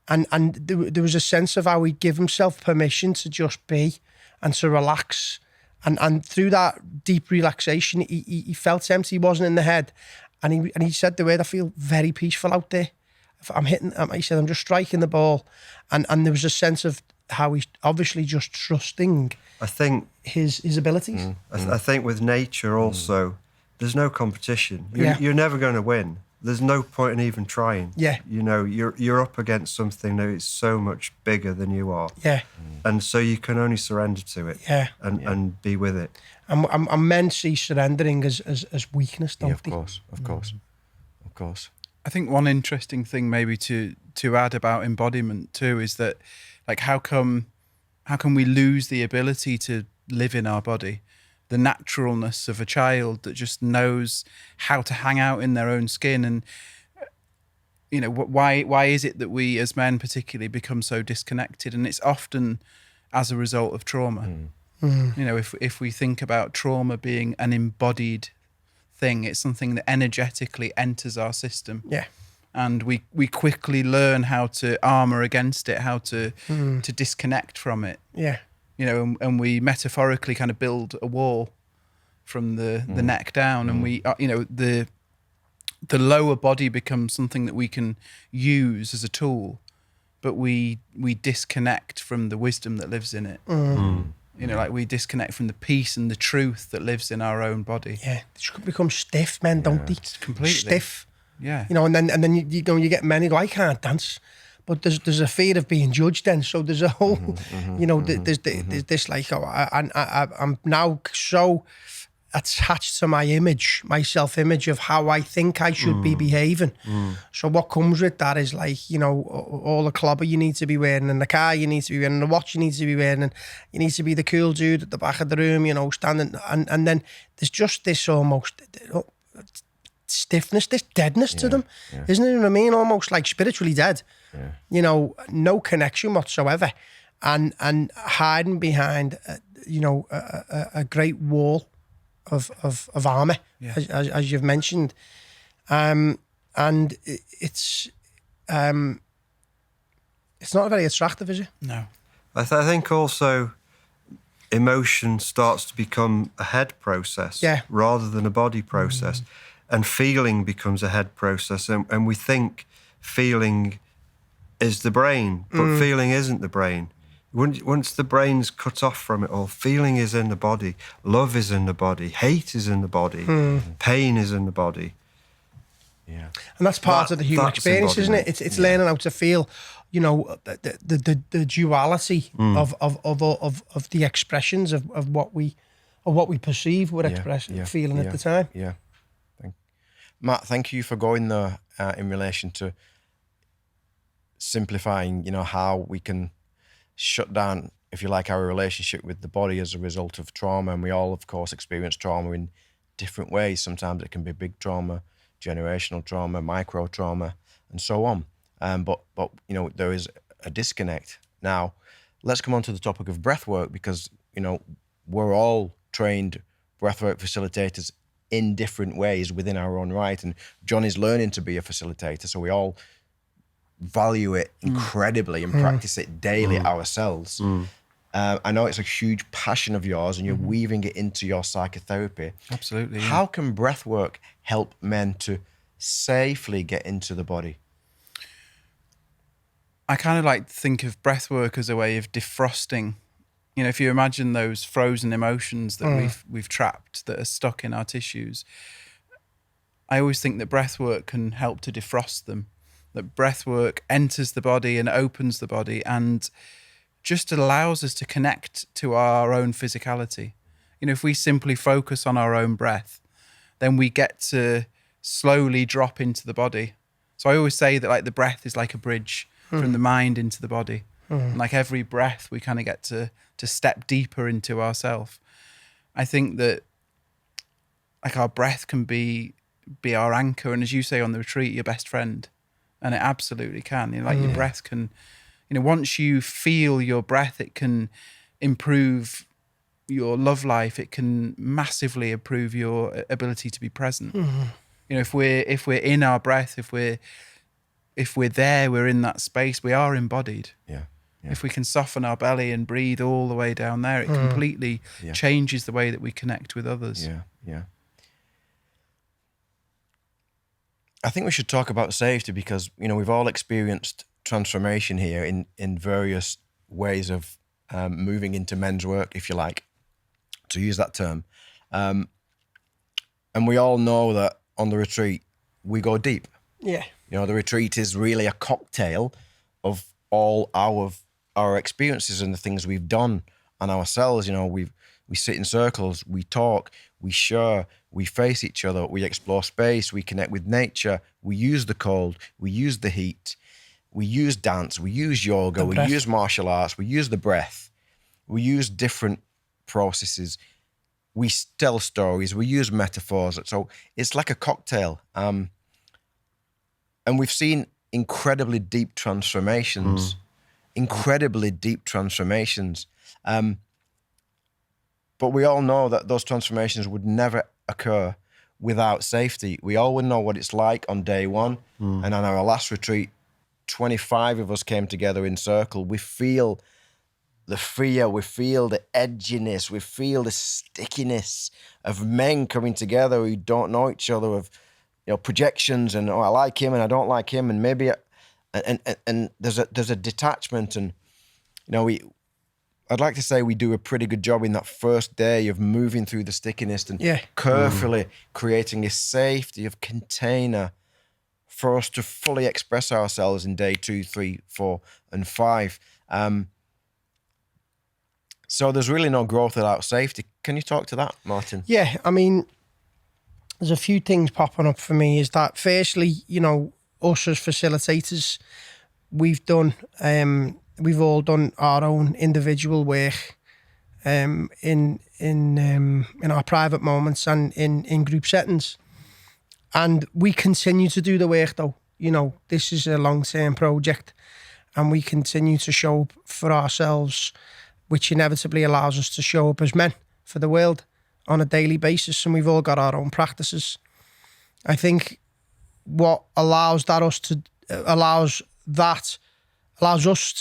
And there was a sense of how he'd give himself permission to just be and to relax. And through that deep relaxation, he felt empty. He wasn't in the head. And he said the word, I feel very peaceful out there. He said, I'm just striking the ball. And there was a sense of how he's obviously just trusting, I think, his abilities. I think with nature also, there's no competition. You're never going to win. There's no point in even trying. Yeah. You know, you're up against something that is so much bigger than you are. Yeah. And so you can only surrender to it. Yeah. And be with it. And men see surrendering as weakness, don't they? Of course. I think one interesting thing maybe to add about embodiment too is that, like, how come we lose the ability to live in our body, the naturalness of a child that just knows how to hang out in their own skin? And you know, why is it that we as men particularly become so disconnected? And it's often as a result of trauma. You know, if we think about trauma being an embodied thing, it's something that energetically enters our system. Yeah. and we quickly learn how to armor against it, how to disconnect from it. Yeah. You know, and we metaphorically kind of build a wall from the neck down, and we, you know, the lower body becomes something that we can use as a tool, but we disconnect from the wisdom that lives in it. You know, like we disconnect from the peace and the truth that lives in our own body. Yeah, they just become stiff, men, don't they? Completely stiff. Yeah. You know, and then you know, you get men who go, I can't dance, but there's a fear of being judged then. So there's a whole, you know, there's this like, oh, I'm now so attached to my image, my self-image of how I think I should be behaving. So what comes with that is like, you know, all the clobber you need to be wearing, and the car you need to be wearing, and the watch you need to be wearing, and you need to be the cool dude at the back of the room, you know, standing, and then there's just this almost stiffness, this deadness to them, isn't it? You know what I mean? Almost like spiritually dead. You know, no connection whatsoever, and hiding behind, you know, a great wall of armor, as you've mentioned, and it's not very attractive, is it? No. I think also emotion starts to become a head process rather than a body process, and feeling becomes a head process, and we think feeling is the brain, but feeling isn't the brain. Once the brain's cut off from it all, feeling is in the body, love is in the body, hate is in the body, pain is in the body. Yeah, and that's part of the human experience, isn't it? It's learning how to feel, you know, the duality of the expressions of what we perceive we're expressing, feeling at the time. Yeah, Matt, thank you for going there in relation to simplifying, you know, how we can shut down, if you like, our relationship with the body as a result of trauma. And we all, of course, experience trauma in different ways. Sometimes it can be big trauma, generational trauma, micro trauma, and so on. But you know, there is a disconnect. Now, let's come on to the topic of breath work, because, you know, we're all trained breathwork facilitators in different ways within our own right. And John is learning to be a facilitator, so we all value it incredibly and practice it daily ourselves. I know it's a huge passion of yours, and you're weaving it into your psychotherapy. Absolutely. Yeah. How can breath work help men to safely get into the body? I kind of like to think of breath work as a way of defrosting. You know, if you imagine those frozen emotions that we've trapped, that are stuck in our tissues, I always think that breath work can help to defrost them. That breath work enters the body and opens the body and just allows us to connect to our own physicality. You know, if we simply focus on our own breath, then we get to slowly drop into the body. So I always say that, like, the breath is like a bridge from the mind into the body. And like every breath, we kind of get to step deeper into ourself. I think that, like, our breath can be our anchor, and as you say on the retreat, your best friend. And it absolutely can. You know, like your breath can, you know, once you feel your breath, it can improve your love life. It can massively improve your ability to be present. You know, if we're in our breath, if we're there, we're in that space, we are embodied. Yeah. If we can soften our belly and breathe all the way down there, it completely changes the way that we connect with others. Yeah. I think we should talk about safety, because, you know, we've all experienced transformation here in various ways of moving into men's work, if you like, to use that term. And we all know that on the retreat, we go deep. Yeah. You know, the retreat is really a cocktail of all our experiences and the things we've done on ourselves. You know, we sit in circles, we talk, we share, we face each other, we explore space, we connect with nature, we use the cold, we use the heat, we use dance, we use yoga, we use martial arts, we use the breath, we use different processes, we tell stories, we use metaphors. So it's like a cocktail. And we've seen incredibly deep transformations. But we all know that those transformations would never occur without safety. We all know what it's like on day one. And on our last retreat, 25 of us came together in circle. We feel the fear, we feel the edginess, we feel the stickiness of men coming together who don't know each other, of projections and I like him and I don't like him, and maybe and there's a detachment, and I'd like to say we do a pretty good job in that first day of moving through the stickiness and carefully creating a safety of container for us to fully express ourselves in day 2, 3, 4, and 5. So there's really no growth without safety. Can you talk to that, Martin? Yeah, I mean, there's a few things popping up for me. Is that firstly, us as facilitators, we've all done our own individual work in our private moments and in group settings, and we continue to do the work though. This is a long-term project, and we continue to show up for ourselves, which inevitably allows us to show up as men for the world on a daily basis, and we've all got our own practices. I think what allows us to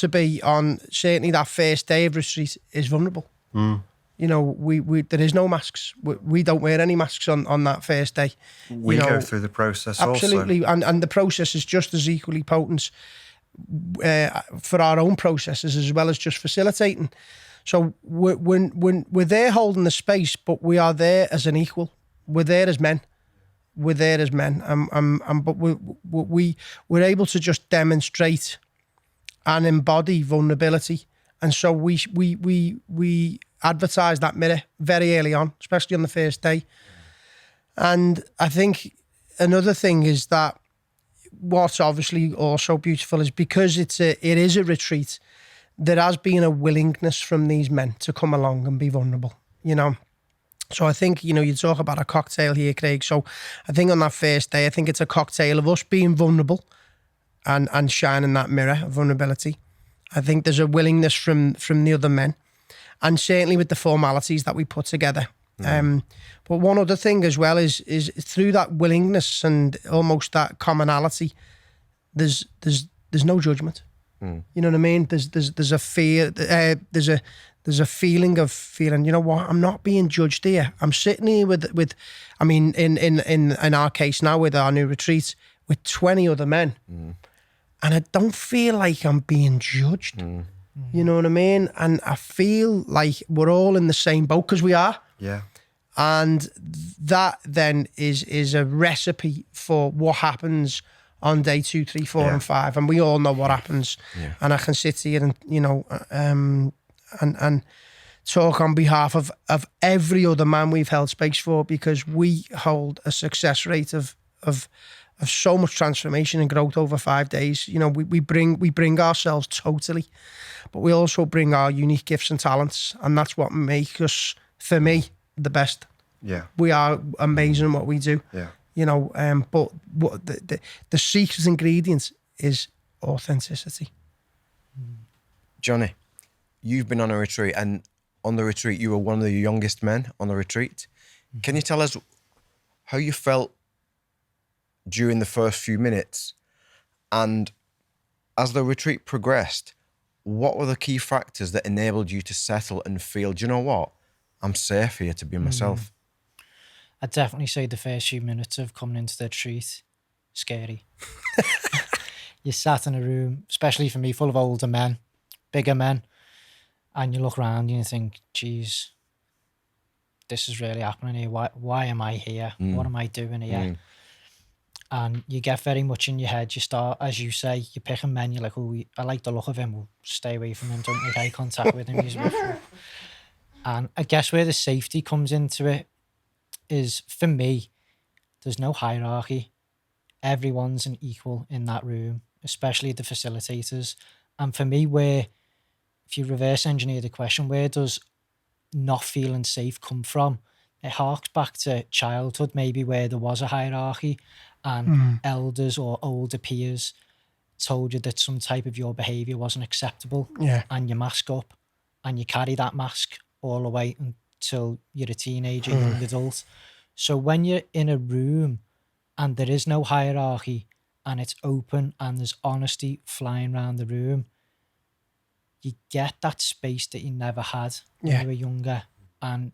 be on certainly that first day of retreat is vulnerable. There is no masks. We don't wear any masks on that first day. We go through the process absolutely, also. and the process is just as equally potent for our own processes as well as just facilitating. So we're there holding the space, but we are there as an equal. We're there as men. We're there as men, but we're able to just demonstrate and embody vulnerability, and so we advertise that mirror very early on, especially on the first day. And I think another thing is that what's obviously also beautiful is because it is a retreat, there has been a willingness from these men to come along and be vulnerable, So I think, you talk about a cocktail here, Craig. So I think on that first day, I think it's a cocktail of us being vulnerable and shining that mirror of vulnerability. I think there's a willingness from the other men, and certainly with the formalities that we put together. But one other thing as well is through that willingness and almost that commonality, there's no judgment. You know what I mean? There's a fear. There's a feeling of feeling. You know what? I'm not being judged here. I'm sitting here with. I mean, in our case now with our new retreat with 20 other men, and I don't feel like I'm being judged. You know what I mean? And I feel like we're all in the same boat because we are. Yeah. And that then is a recipe for what happens on day 2, 3, 4, and 5, and we all know what happens. And I can sit here and and talk on behalf of every other man we've held space for, because we hold a success rate of so much transformation and growth over 5 days. We bring ourselves totally, but we also bring our unique gifts and talents, and that's what makes us, for me, the best. Yeah, we are amazing at what we do. Yeah. But what the secret ingredient is authenticity. Johnny, you've been on a retreat, and on the retreat, you were one of the youngest men on the retreat. Can you tell us how you felt during the first few minutes, and as the retreat progressed, what were the key factors that enabled you to settle and feel, do you know what? I'm safe here to be myself. I'd definitely say the first few minutes of coming into the retreat, scary. You sat in a room, especially for me, full of older men, bigger men, and you look around and you think, geez, this is really happening here. Why am I here? What am I doing here? And you get very much in your head. You start, as you say, you're picking men. You're like, oh, I like the look of him. We'll stay away from him. Don't make eye contact with him. He's a bit rough. And I guess where the safety comes into it is, for me, there's no hierarchy. Everyone's an equal in that room, especially the facilitators. And for me, if you reverse engineer the question, where does not feeling safe come from? It harks back to childhood, maybe, where there was a hierarchy and elders or older peers told you that some type of your behaviour wasn't acceptable, and you mask up and you carry that mask all the way until you're a teenager, young adult. So when you're in a room and there is no hierarchy and it's open and there's honesty flying around the room, you get that space that you never had when you were younger. And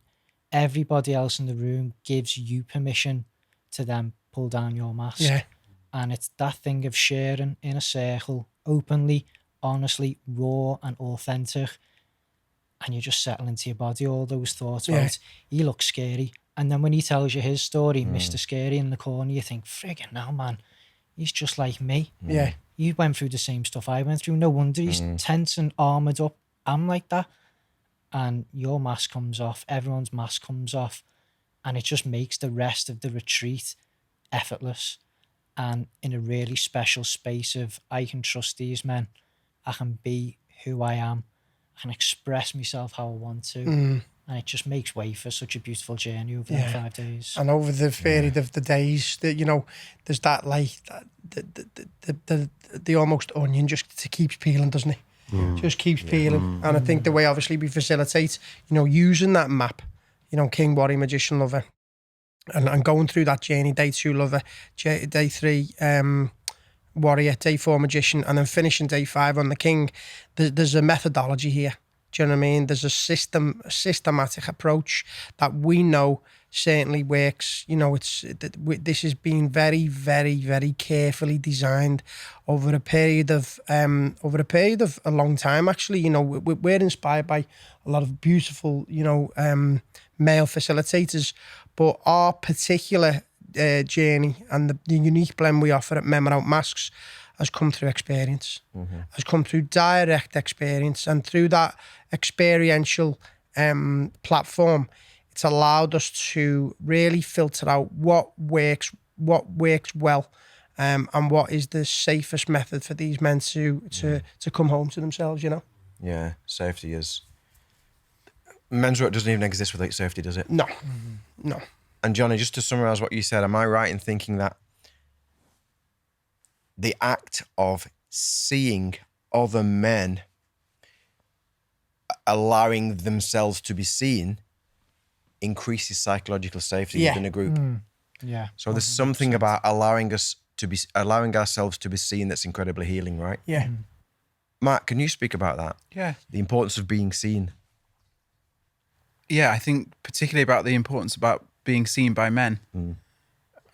everybody else in the room gives you permission to then pull down your mask. Yeah. And it's that thing of sharing in a circle, openly, honestly, raw and authentic. And you just settle into your body all those thoughts. Yeah. Right? He looks scary. And then when he tells you his story, Mr. Scary in the corner, you think, friggin' hell, man, he's just like me. Yeah. You went through the same stuff I went through. No wonder he's tense and armoured up. I'm like that. And your mask comes off, everyone's mask comes off, and it just makes the rest of the retreat effortless and in a really special space of, I can trust these men. I can be who I am. I can express myself how I want to. And it just makes way for such a beautiful journey over the 5 days. And over the period of the days, that, you know, there's that, like, the almost onion just keeps peeling, doesn't it? Just keeps peeling. And I think the way, obviously, we facilitate, you know, using that map, you know, King, Warrior, Magician, Lover, and going through that journey, day 2, Lover, day 3, Warrior, day 4, Magician, and then finishing day 5 on the King. There's a methodology here. Do you know what I mean? There's a systematic approach that we know certainly works. You know, this has been very, very, very carefully designed over a period of a long time. Actually, you know, we're inspired by a lot of beautiful, you know, male facilitators, but our particular journey and the unique blend we offer at Men Without Masks has come through experience, has come through direct experience, and through that experiential platform, it's allowed us to really filter out what works well, and what is the safest method for these men to come home to themselves, you know? Yeah, safety is... Men's work doesn't even exist without safety, does it? No, no. And Johnny, just to summarise what you said, am I right in thinking that the act of seeing other men allowing themselves to be seen increases psychological safety within a group? Yeah. So there's something about allowing ourselves to be seen that's incredibly healing, right? Yeah. Matt, can you speak about that? Yeah. The importance of being seen. Yeah, I think particularly about the importance about being seen by men.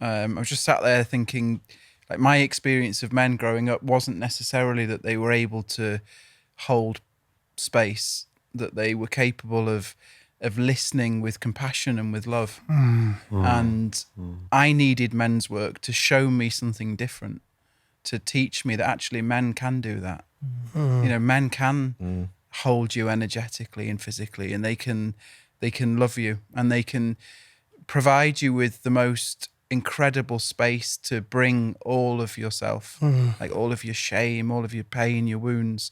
I was just sat there thinking, like, my experience of men growing up wasn't necessarily that they were able to hold space, that they were capable of listening with compassion and with love. And I needed men's work to show me something different, to teach me that actually men can do that. You know, men can hold you energetically and physically, and they can love you, and they can provide you with the most incredible space to bring all of yourself, like all of your shame, all of your pain, your wounds,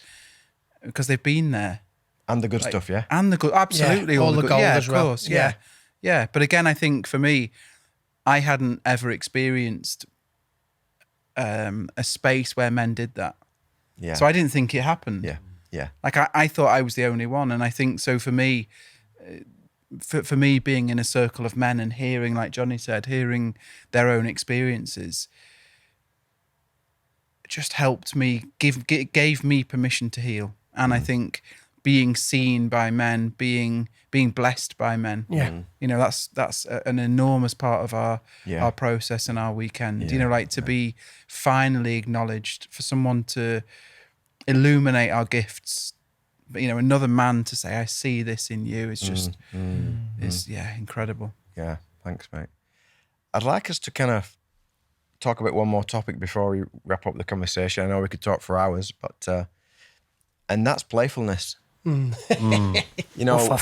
because they've been there. And the good stuff, yeah? And the good, absolutely. Yeah, all the good, gold yeah, as of well. course, yeah. But again, I think for me, I hadn't ever experienced a space where men did that. Yeah. So I didn't think it happened. Yeah. Like I thought I was the only one. And I think so for me, for me being in a circle of men and hearing, like Johnny said, hearing their own experiences, just helped me, gave me permission to heal. And I think being seen by men, being blessed by men, you know, that's an enormous part of our process and our weekend. You know, like to be finally acknowledged, for someone to illuminate our gifts, you know, another man to say, I see this in you, it's just, it's incredible. Yeah, thanks, mate. I'd like us to kind of talk about one more topic before we wrap up the conversation. I know we could talk for hours, but and that's playfulness. You know,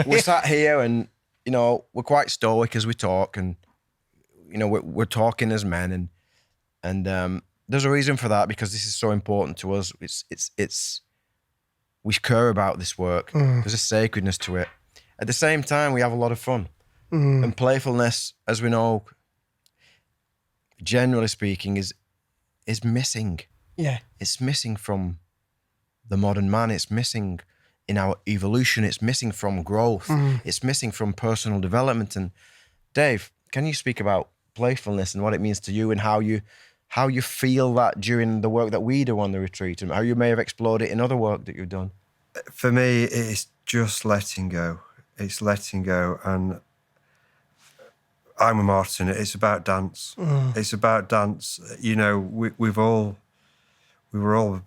we're sat here and, you know, we're quite stoic as we talk, and, you know, we're talking as men, and there's a reason for that, because this is so important to us. It's we care about this work. There's a sacredness to it. At the same time, we have a lot of fun. And playfulness, as we know, generally speaking, is missing. Yeah. It's missing from the modern man. It's missing in our evolution. It's missing from growth. It's missing from personal development. Dave, can you speak about playfulness and what it means to you, and how you feel that during the work that we do on the retreat, and how you may have explored it in other work that you've done? For me, it's just letting go. It's letting go, and I'm a Martin. It's about dance. It's about dance. You know, we were all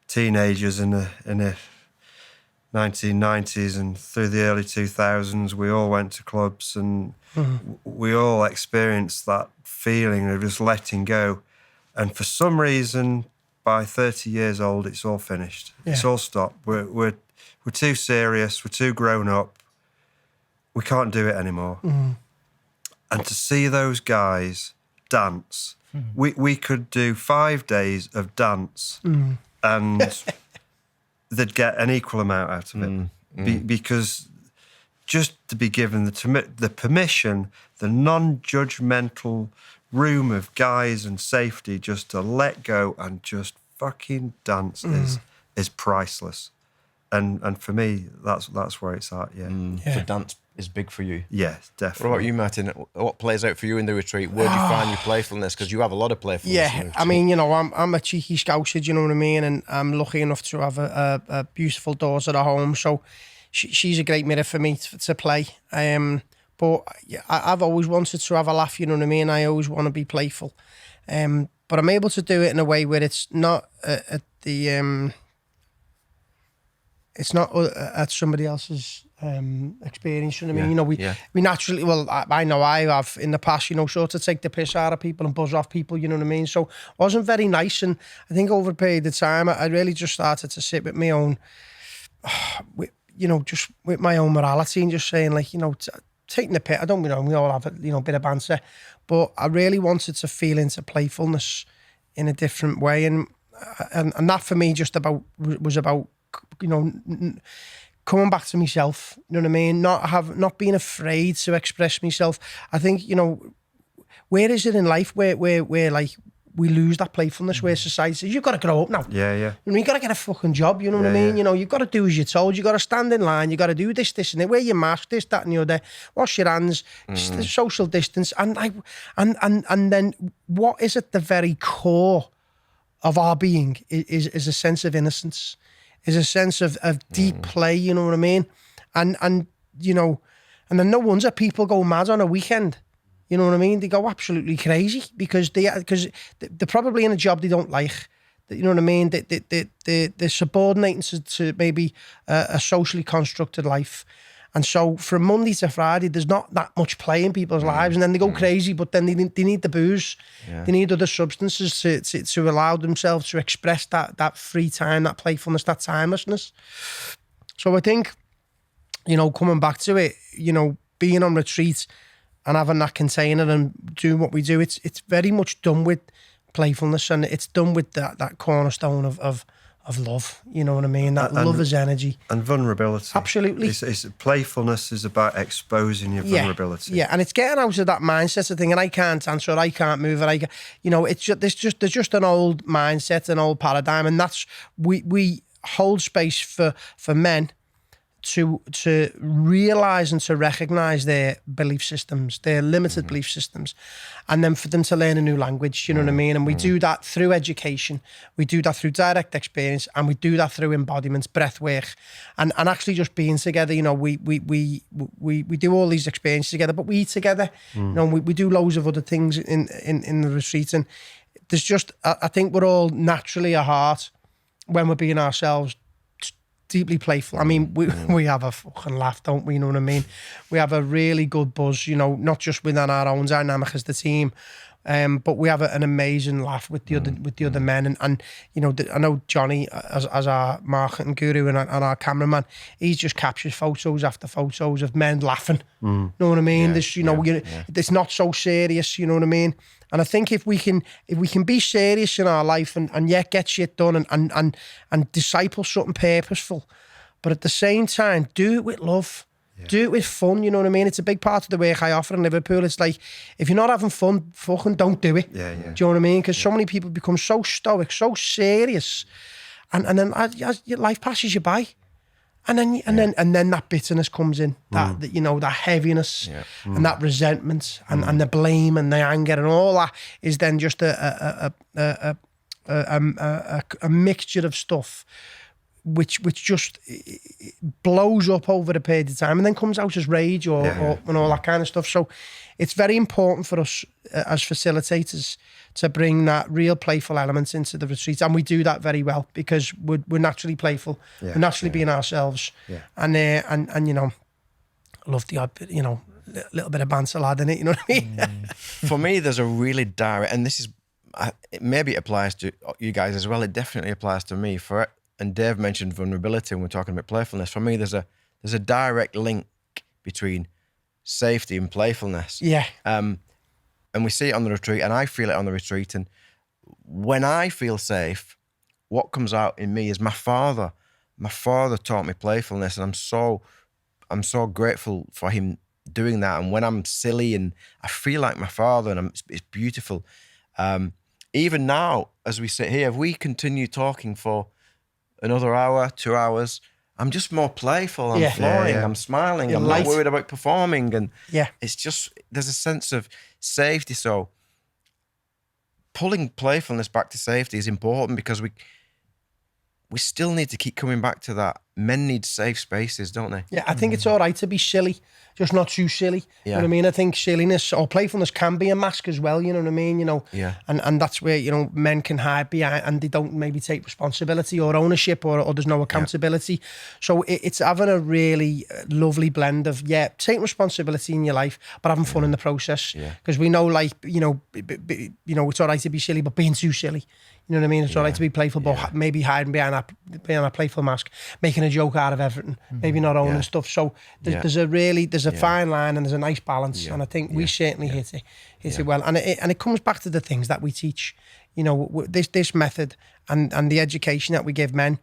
teenagers in the 1990s and through the early 2000s. We all went to clubs, and we all experienced that feeling of just letting go. And for some reason, by 30 years old, it's all finished. Yeah. It's all stopped. We're too serious. We're too grown up. We can't do it anymore. And to see those guys dance, we could do 5 days of dance, and they'd get an equal amount out of it. Because just to be given the permission, the non-judgmental room of guys and safety just to let go and just fucking dance is priceless. And for me, that's where it's at. So dance is big for you. Yes, definitely. What about you, Martin? What plays out for you in the retreat? Where do you find your playfulness? Because you have a lot of playfulness. Yeah, I mean, you know, I'm a cheeky Scouser, do you know what I mean? And I'm lucky enough to have a beautiful daughter at home, so she's a great mirror for me to play. But I've always wanted to have a laugh, you know what I mean? I always want to be playful. But I'm able to do it in a way where it's not at the... it's not at somebody else's experience, you know what I mean? You know, we naturally, well, I know I have in the past, you know, sort of take the piss out of people and buzz off people, you know what I mean? So it wasn't very nice. And I think over a period of time, I really just started to sit with my own, just with my own morality and just saying, like, you know, taking the piss. I don't, you know, we all have a bit of banter, but I really wanted to feel into playfulness in a different way. And that for me was about, you know, coming back to myself, you know what I mean? Not being afraid to express myself. I think, you know, where is it in life where like we lose that playfulness, where society says, you've got to grow up now. Yeah. I mean, you've got to get a fucking job, you know what I mean? Yeah. You know, you've got to do as you're told, you've got to stand in line, you've got to do this, and that, wear your mask, this, that, and the other, wash your hands, social distance, and then what is at the very core of our being is a sense of innocence, is a sense of deep play, you know what I mean? And you know, and then no wonder people go mad on a weekend. You know what I mean? They go absolutely crazy because they're probably in a job they don't like. You know what I mean? They're subordinating to maybe a socially constructed life. And so from Monday to Friday, there's not that much play in people's lives, and then they go crazy, but then they need the booze. Yeah. They need other substances to allow themselves to express that free time, that playfulness, that timelessness. So I think, you know, coming back to it, you know, being on retreat and having that container and doing what we do, it's very much done with playfulness, and it's done with that cornerstone of love, you know what I mean? That love is energy. And vulnerability. Absolutely. It's playfulness is about exposing your vulnerability. Yeah, and it's getting out of that mindset of thing, and I can't answer it, I can't move it, you know, it's just, there's just an old mindset, an old paradigm, and that's, we hold space for men to realise and to recognise their belief systems, their limited belief systems, and then for them to learn a new language, you know what I mean? And we do that through education, we do that through direct experience, and we do that through embodiments, breath work, and actually just being together. You know, we do all these experiences together, but we eat together. You know, we do loads of other things in the retreat, and there's just, I think we're all naturally at heart, when we're being ourselves, deeply playful. I mean, we have a fucking laugh, don't we? You know what I mean? We have a really good buzz, you know, not just within our own dynamic as the team, but we have an amazing laugh with the other men. And you know, I know Johnny, as our marketing guru and our cameraman, he just captures photos after photos of men laughing. You know what I mean? This, you know, it's not so serious. You know what I mean? And I think if we can be serious in our life and yet get shit done and disciple something purposeful, but at the same time do it with love, do it with fun. You know what I mean? It's a big part of the work I offer in Liverpool. It's like, if you're not having fun, fucking don't do it. Do you know what I mean? Because so many people become so stoic, so serious, and then as your life passes you by. And then that bitterness comes in, that you know, that heaviness and that resentment and the blame and the anger and all that is then just a mixture of stuff which just blows up over a period of time and then comes out as rage or and all that kind of stuff. So it's very important for us as facilitators to bring that real playful element into the retreat, and we do that very well because we're naturally playful, we're naturally being ourselves, and you know, I love the odd bit, you know, little bit of banter lad in it, you know what I mean? For me, there's a really direct, and this is maybe it applies to you guys as well. It definitely applies to me. And Dave mentioned vulnerability when we're talking about playfulness. For me, there's a direct link between safety and playfulness. Yeah. And we see it on the retreat, and I feel it on the retreat. And when I feel safe, what comes out in me is my father. My father taught me playfulness, and I'm so grateful for him doing that. And when I'm silly and I feel like my father, and it's beautiful. Even now, as we sit here, if we continue talking for another hour, 2 hours, I'm just more playful. I'm flowing. I'm smiling. I'm not worried about performing. And it's just, there's a sense of safety. So pulling playfulness back to safety is important because we still need to keep coming back to that. Men need safe spaces, don't they? Yeah, I think it's all right to be silly, just not too silly. You know what I mean? I think silliness or playfulness can be a mask as well, you know what I mean? You know, and that's where, you know, men can hide behind and they don't maybe take responsibility or ownership or there's no accountability. So it's having a really lovely blend of, taking responsibility in your life, but having fun in the process. Because we know, like, you know, it's all right to be silly, but being too silly. You know what I mean? It's all right to be playful, but maybe hiding behind a playful mask, making a joke out of everything, maybe not owning stuff. So there's a fine line and there's a nice balance, and I think we certainly hit it well. And it comes back to the things that we teach. You know, this method and the education that we give men,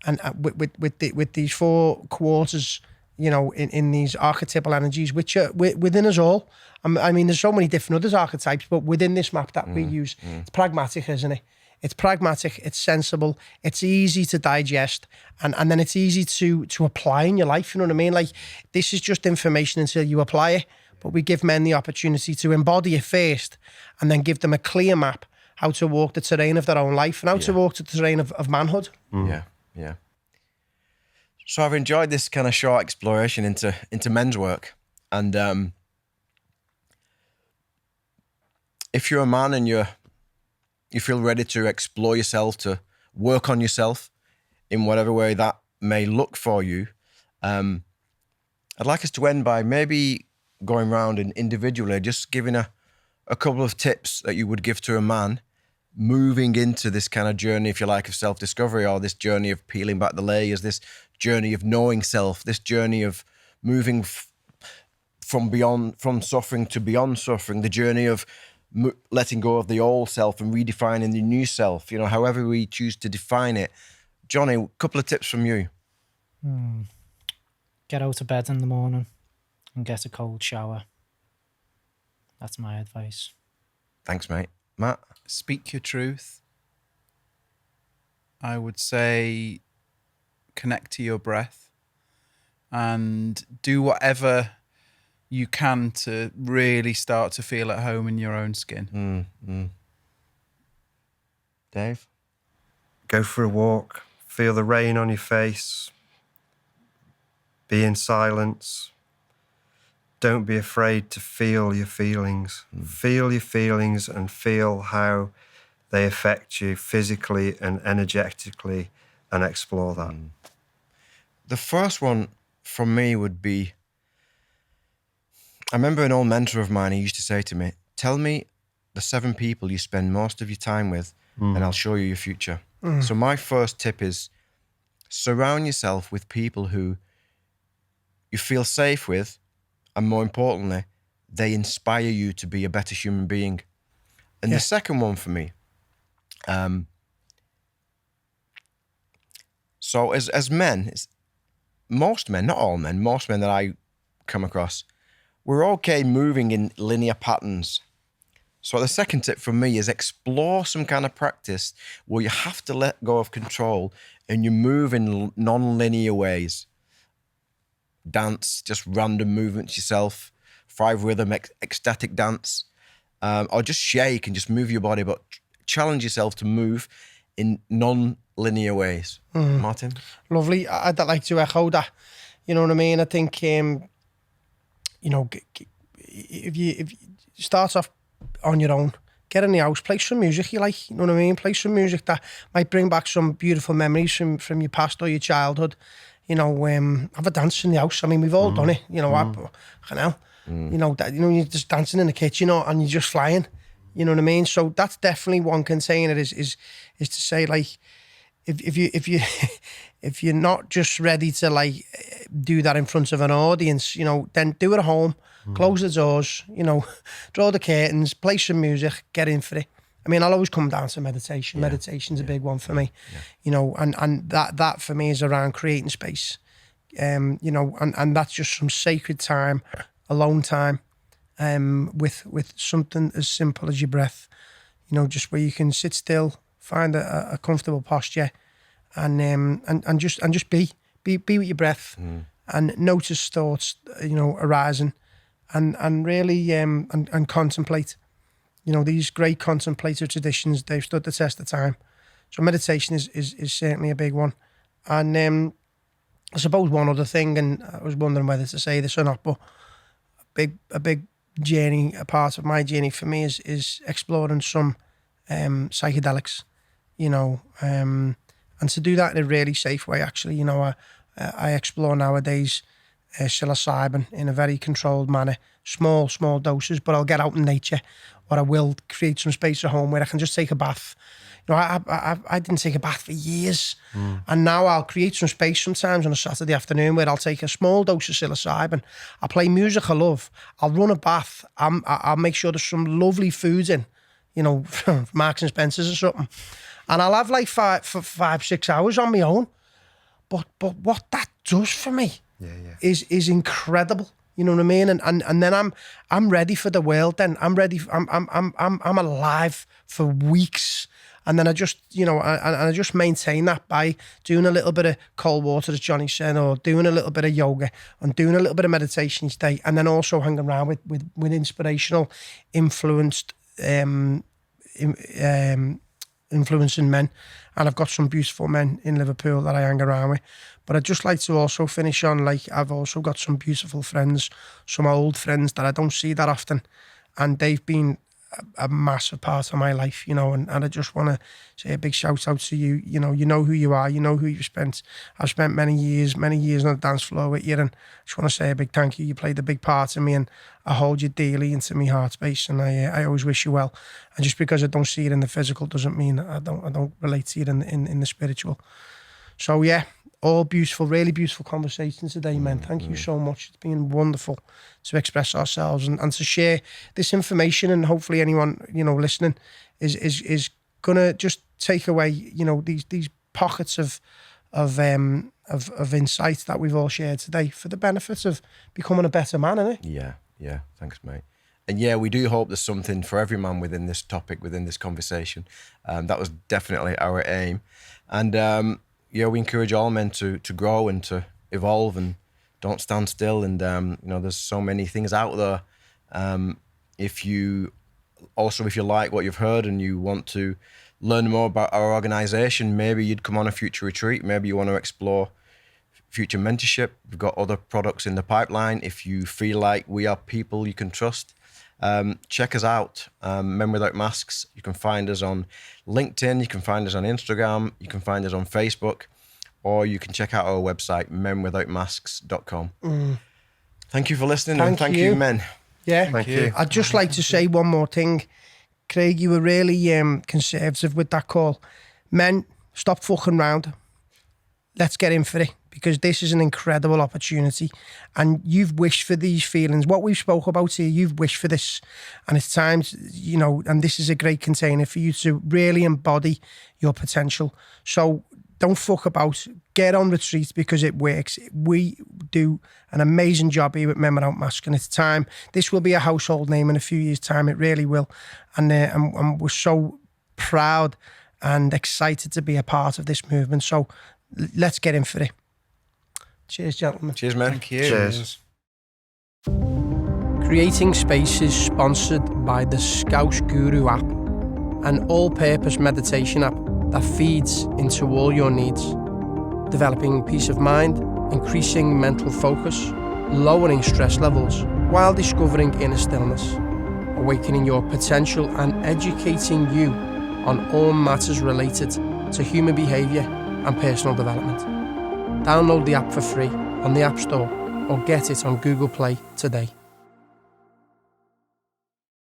and with these 4 quarters. You know, in these archetypal energies, which are within us all. I mean, there's so many different other archetypes, but within this map that we use, it's pragmatic, isn't it? It's pragmatic, it's sensible, it's easy to digest, and then it's easy to apply in your life, you know what I mean? Like, this is just information until you apply it, but we give men the opportunity to embody it first, and then give them a clear map how to walk the terrain of their own life, and how to walk the terrain of manhood. Yeah. So I've enjoyed this kind of short exploration into men's work, and if you're a man and you feel ready to explore yourself, to work on yourself in whatever way that may look for you, I'd like us to end by maybe going around and individually just giving a couple of tips that you would give to a man moving into this kind of journey, if you like, of self-discovery, or this journey of peeling back the layers, this journey of knowing self, this journey of moving from suffering to beyond suffering, the journey of letting go of the old self and redefining the new self, you know, however we choose to define it. Johnny, a couple of tips from you. Get out of bed in the morning and get a cold shower. That's my advice. Thanks, mate. Matt? Speak your truth. I would say connect to your breath and do whatever you can to really start to feel at home in your own skin. Dave? Go for a walk. Feel the rain on your face. Be in silence. Don't be afraid to feel your feelings. Feel your feelings and feel how they affect you physically and energetically, and explore that. The first one from me would be, I remember an old mentor of mine, he used to say to me, tell me the 7 people you spend most of your time with and I'll show you your future. So my first tip is surround yourself with people who you feel safe with, and more importantly, they inspire you to be a better human being. And the second one for me, so as men, most men, not all men, most men that I come across, we're okay moving in linear patterns. So the second tip from me is explore some kind of practice where you have to let go of control and you move in non-linear ways. dance, just random movements yourself, 5 rhythm, ecstatic dance, or just shake and just move your body, but challenge yourself to move in non-linear ways. Martin? Lovely. I'd like to echo that. You know what I mean? I think, you know, if you start off on your own, get in the house, play some music you like, you know what I mean? Play some music that might bring back some beautiful memories from your past or your childhood. You know, have a dance in the house. I mean, we've all done it. You know, you know, you're just dancing in the kitchen and you're just flying. You know what I mean? So that's definitely one container is to say, like, if you're not just ready to like do that in front of an audience, you know, then do it at home. Close the doors, you know, draw the curtains, play some music, get in for it. I mean, I'll always come down to meditation. Meditation's a big one for me, you know, and that for me is around creating space, you know, and that's just some sacred time, alone time, with something as simple as your breath, you know, just where you can sit still, find a comfortable posture, and just be with your breath, and notice thoughts, you know, arising. And really and contemplate. You know, these great contemplative traditions, they've stood the test of time. So meditation is certainly a big one. And I suppose one other thing, and I was wondering whether to say this or not, but a big journey, a part of my journey for me is exploring some psychedelics, you know, and to do that in a really safe way, actually. You know, I explore nowadays psilocybin in a very controlled manner, small doses, but I'll get out in nature, or I will create some space at home where I can just take a bath. You know, I didn't take a bath for years, and now I'll create some space sometimes on a Saturday afternoon where I'll take a small dose of psilocybin, I'll play music I love, I'll run a bath, I'll make sure there's some lovely foods in, you know, from Marks and Spencer's or something, and I'll have like 5-6 hours on my own, but what that does for me is incredible. You know what I mean? And then I'm ready for the world. Then I'm ready. I'm alive for weeks. And then I just, you know, I just maintain that by doing a little bit of cold water, as Johnny said, or doing a little bit of yoga and doing a little bit of meditation each day, and then also hanging around with inspirational, influencing men. And I've got some beautiful men in Liverpool that I hang around with. But I'd just like to also finish on, like, I've also got some beautiful friends, some old friends that I don't see that often. And they've been a massive part of my life, you know, and I just want to say a big shout out to you. You know who you are, you know who you've spent. I've spent many years on the dance floor with you, and I just want to say a big thank you. You played a big part in me, and I hold you dearly into my heart space, and I always wish you well. And just because I don't see it in the physical doesn't mean I don't relate to it in the spiritual. So yeah, all beautiful, really beautiful conversation today, man. Thank you so much. It's been wonderful to express ourselves and to share this information, and hopefully anyone, you know, listening is gonna just take away, you know, these pockets of insight that we've all shared today for the benefits of becoming a better man, innit? Yeah. Thanks, mate. And yeah, we do hope there's something for every man within this topic, within this conversation. That was definitely our aim. And yeah, we encourage all men to grow and to evolve and don't stand still. And, you know, there's so many things out there. If you like what you've heard and you want to learn more about our organization, maybe you'd come on a future retreat. Maybe you want to explore future mentorship. We've got other products in the pipeline. If you feel like we are people you can trust, check us out. Men Without Masks. You can find us on LinkedIn, you can find us on Instagram, you can find us on Facebook, or you can check out our website, menwithoutmasks.com. Thank you for listening, and thank you, men. Yeah, Thank you. I'd just like to say one more thing. Craig, you were really conservative with that call. Men, stop fucking round. Let's get in for it, because this is an incredible opportunity, and you've wished for these feelings. What we've spoke about here, you've wished for this, and it's time, you know, and this is a great container for you to really embody your potential. So don't fuck about. Get on retreat, because it works. We do an amazing job here with Men Without Masks, and it's time. This will be a household name in a few years' time. It really will, and we're so proud and excited to be a part of this movement. So let's get in for it. Cheers, gentlemen. Cheers, man. Thank you. Cheers. Creating Space is sponsored by the Scouse Guru app, an all-purpose meditation app that feeds into all your needs, developing peace of mind, increasing mental focus, lowering stress levels, while discovering inner stillness, awakening your potential and educating you on all matters related to human behaviour and personal development. Download the app for free on the App Store or get it on Google Play today.